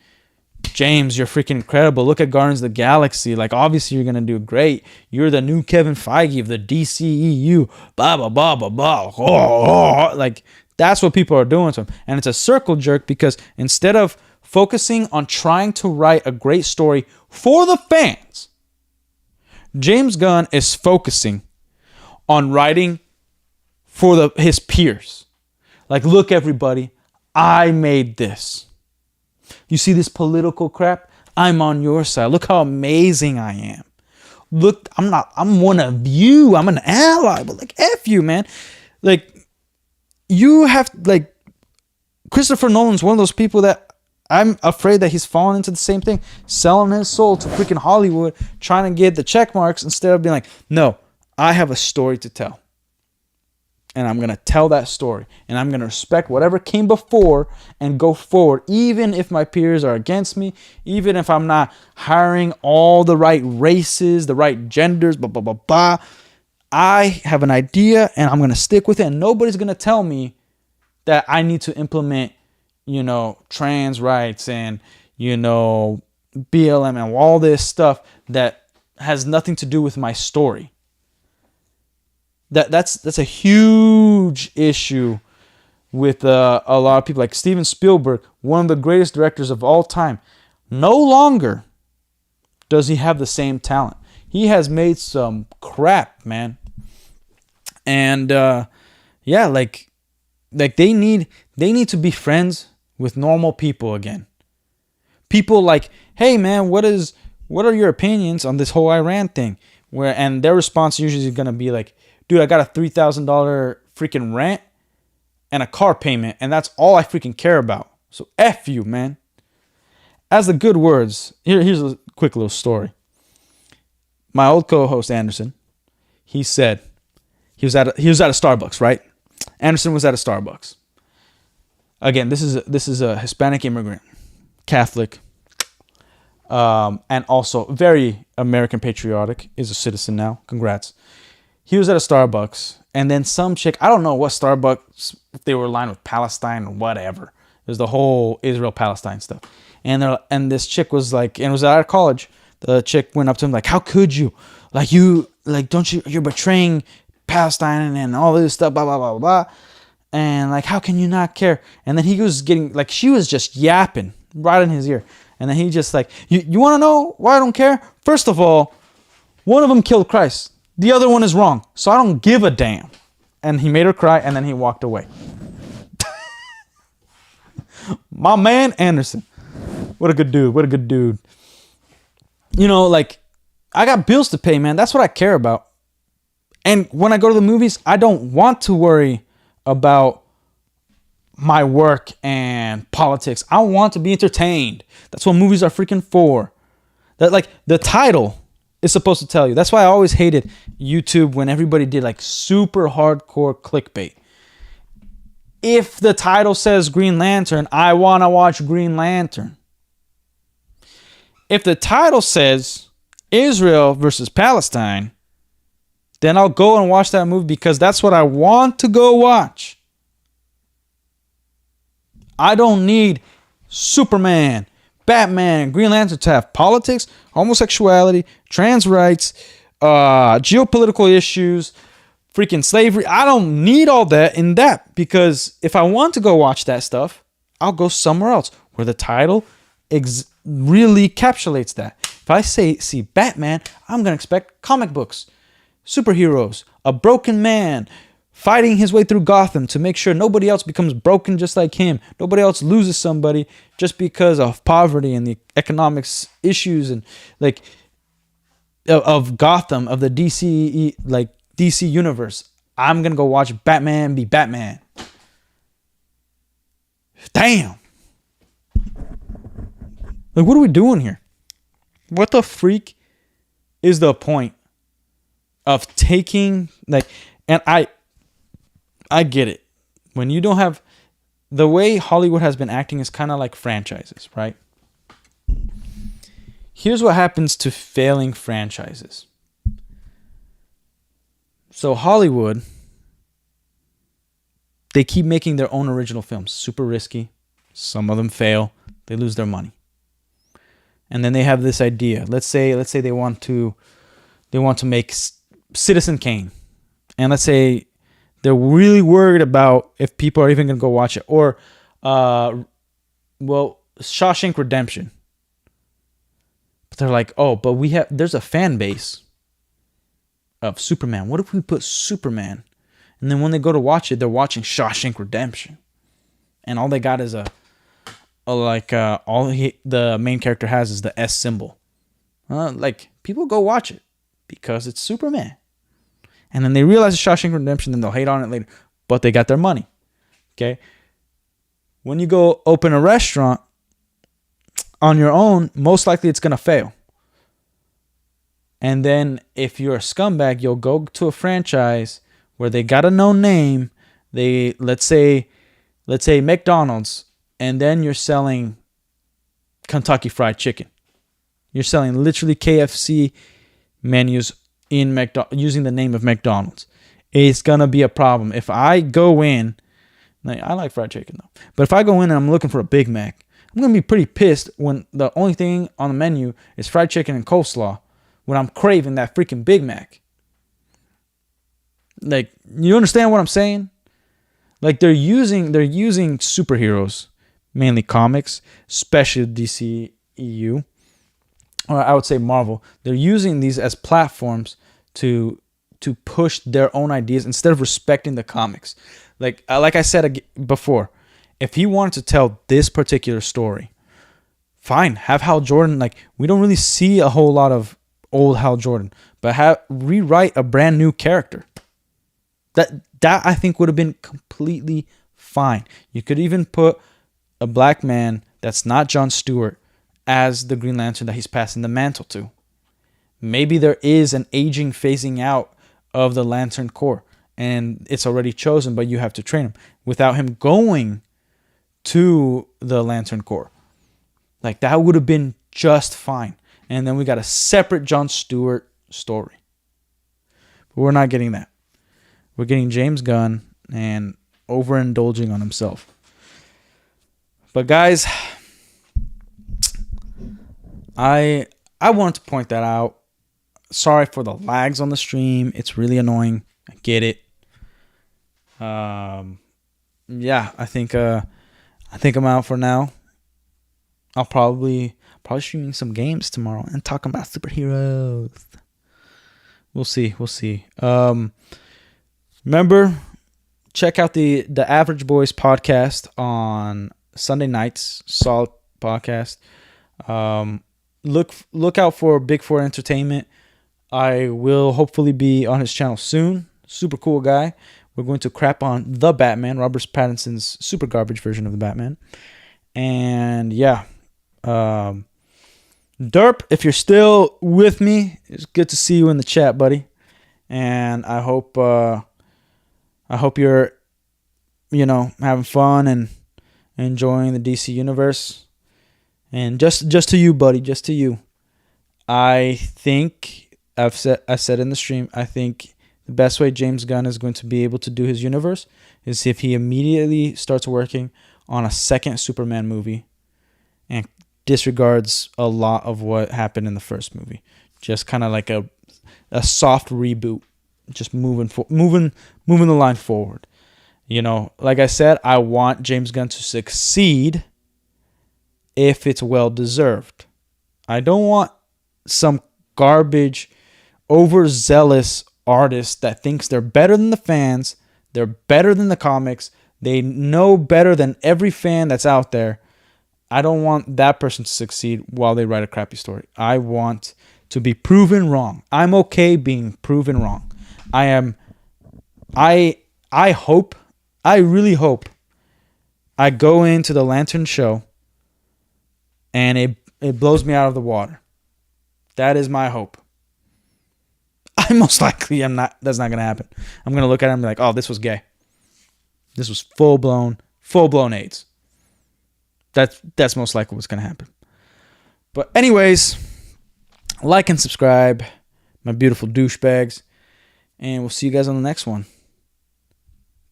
James, you're freaking incredible. Look at Guardians of the Galaxy. Like, obviously you're going to do great. You're the new Kevin Feige of the DCEU. Blah, blah, blah, blah, blah. Oh. Like, that's what people are doing to him. And it's a circle jerk because instead of focusing on trying to write a great story for the fans, James Gunn is focusing on writing for his peers. Like, look, everybody, I made this. You see this political crap? I'm on your side. Look how amazing I am. Look, I'm one of you. I'm an ally, but, like, F you, man. Like, you have, like, Christopher Nolan's one of those people that I'm afraid that he's fallen into the same thing, selling his soul to freaking Hollywood, trying to get the check marks instead of being like, no, I have a story to tell. And I'm going to tell that story. And I'm going to respect whatever came before and go forward. Even if my peers are against me. Even if I'm not hiring all the right races, the right genders, blah, blah, blah, blah. I have an idea and I'm going to stick with it. And nobody's going to tell me that I need to implement, trans rights and, BLM and all this stuff that has nothing to do with my story. That's a huge issue with a lot of people. Like Steven Spielberg, one of the greatest directors of all time. No longer does he have the same talent. He has made some crap, man. And like they need to be friends with normal people again. People like, hey man, what are your opinions on this whole Iran thing? And their response usually is gonna be like, dude, I got a $3,000 freaking rent and a car payment, and that's all I freaking care about. So F you, man. As the good words, here's a quick little story. My old co-host Anderson, he said he was at a Starbucks, right? Anderson was at a Starbucks. Again, this is a Hispanic immigrant, Catholic, and also very American patriotic. Is a citizen now. Congrats. He was at a Starbucks, and then some chick, I don't know what Starbucks, if they were aligned with Palestine or whatever. There's the whole Israel-Palestine stuff. And this chick was like, and it was out of college. The chick went up to him like, how could you? You're betraying Palestine and all this stuff, blah, blah, blah, blah. And like, how can you not care? And then he was getting, like, she was just yapping right in his ear. And then he just like, you want to know why I don't care? First of all, one of them killed Christ. The other one is wrong. So I don't give a damn. And he made her cry, and then he walked away. My man Anderson. What a good dude. I got bills to pay, man. That's what I care about. And when I go to the movies, I don't want to worry about my work and politics. I want to be entertained. That's what movies are freaking for. That, like, the title is supposed to tell you. That's why I always hated YouTube when everybody did like super hardcore clickbait. If the title says Green Lantern, I want to watch Green Lantern. If the title says Israel versus Palestine, then I'll go and watch that movie because that's what I want to go watch. I don't need Superman, Batman, Green Lantern to have politics, homosexuality, trans rights, geopolitical issues, freaking slavery. I don't need all that in that, because if I want to go watch that stuff, I'll go somewhere else where the title really encapsulates that. If I see Batman, I'm going to expect comic books, superheroes, a broken man fighting his way through Gotham to make sure nobody else becomes broken just like him. Nobody else loses somebody just because of poverty and the economics issues and like of Gotham, of the DC universe. I'm going to go watch Batman be Batman. Damn. Like, what are we doing here? What the freak is the point of taking, like, and I get it. When you don't have, the way Hollywood has been acting is kind of like franchises, right? Here's what happens to failing franchises. So Hollywood, they keep making their own original films. Super risky. Some of them fail. They lose their money. And then they have this idea. Let's say they want to make Citizen Kane. And let's say they're really worried about if people are even going to go watch it. Or, Shawshank Redemption. But they're like, oh, but there's a fan base of Superman. What if we put Superman? And then when they go to watch it, they're watching Shawshank Redemption. And all they got is the main character has is the S symbol. Like, people go watch it because it's Superman. And then they realize it's Shawshank Redemption, then they'll hate on it later. But they got their money. Okay? When you go open a restaurant on your own, most likely it's going to fail. And then if you're a scumbag, you'll go to a franchise where they got a known name. Let's say McDonald's, and then you're selling Kentucky Fried Chicken. You're selling literally KFC menus in using the name of McDonald's. It's gonna be a problem. If I go in, I like fried chicken though, but if I go in and I'm looking for a Big Mac, I'm gonna be pretty pissed when the only thing on the menu is fried chicken and coleslaw, when I'm craving that freaking Big Mac. Like, you understand what I'm saying? Like, they're using superheroes, mainly comics, especially DCEU, or I would say Marvel. They're using these as platforms to push their own ideas instead of respecting the comics. Like I said before, if he wanted to tell this particular story, fine, have Hal Jordan. Like, we don't really see a whole lot of old Hal Jordan, but rewrite a brand new character. That I think would have been completely fine. You could even put a black man that's not Jon Stewart as the Green Lantern that he's passing the mantle to. Maybe there is an aging phasing out of the Lantern Corps, and it's already chosen, but you have to train him without him going to the Lantern Corps. Like, that would have been just fine. And then we got a separate Jon Stewart story. But we're not getting that. We're getting James Gunn and overindulging on himself. But guys, I wanted to point that out. Sorry for the lags on the stream. It's really annoying. I get it. Yeah, I think I'm out for now. I'll probably streaming some games tomorrow and talking about superheroes. We'll see. Remember, check out the Average Boys podcast on Sunday nights. Solid podcast. Look out for Big Four Entertainment. I will hopefully be on his channel soon. Super cool guy. We're going to crap on the Batman, Robert Pattinson's super garbage version of the Batman. And yeah. Derp, if you're still with me, it's good to see you in the chat, buddy. And I hope you're, having fun and enjoying the DC universe. And just to you, buddy, just to you. I think I said in the stream, I think the best way James Gunn is going to be able to do his universe is if he immediately starts working on a second Superman movie and disregards a lot of what happened in the first movie. Just kind of like a soft reboot, just moving the line forward. Like I said, I want James Gunn to succeed if it's well deserved. I don't want some garbage, overzealous artist that thinks they're better than the fans, they're better than the comics, they know better than every fan that's out there. I don't want that person to succeed while they write a crappy story. I want to be proven wrong. I'm okay being proven wrong. I really hope I go into the Lantern show and it blows me out of the water. That is my hope. I most likely am not. That's not going to happen. I'm going to look at it and be like, oh, this was gay. This was full-blown AIDS. That's most likely what's going to happen. But anyways, like and subscribe, my beautiful douchebags. And we'll see you guys on the next one.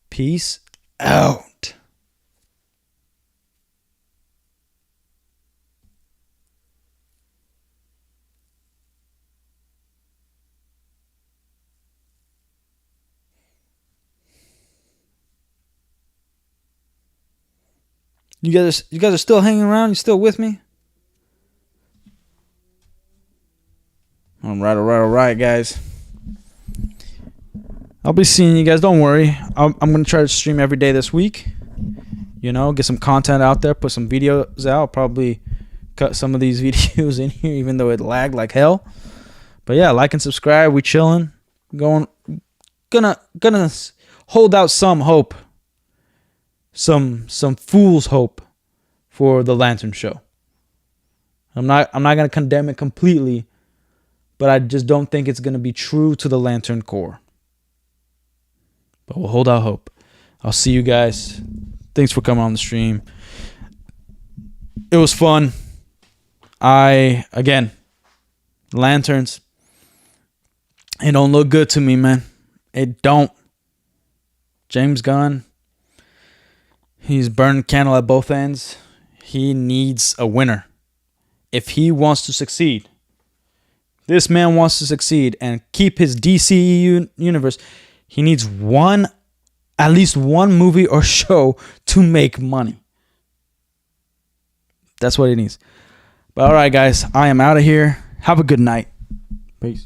Peace out. You guys are still hanging around? You still with me? All right, guys. I'll be seeing you guys. Don't worry. I'm going to try to stream every day this week. Get some content out there, put some videos out. Probably cut some of these videos in here, even though it lagged like hell. But yeah, like and subscribe. We chilling. Gonna hold out some hope some fool's hope for the Lantern show. I'm not gonna condemn it completely, but I just don't think it's gonna be true to the Lantern core. But we'll hold out hope. I'll see you guys. Thanks for coming on the stream. It was fun. Again, Lanterns, it don't look good to me, man. It don't. James Gunn, he's burning candle at both ends. He needs a winner. If he wants to succeed, this man wants to succeed and keep his DCEU universe, he needs at least one movie or show to make money. That's what he needs. But all right, guys, I am out of here. Have a good night. Peace.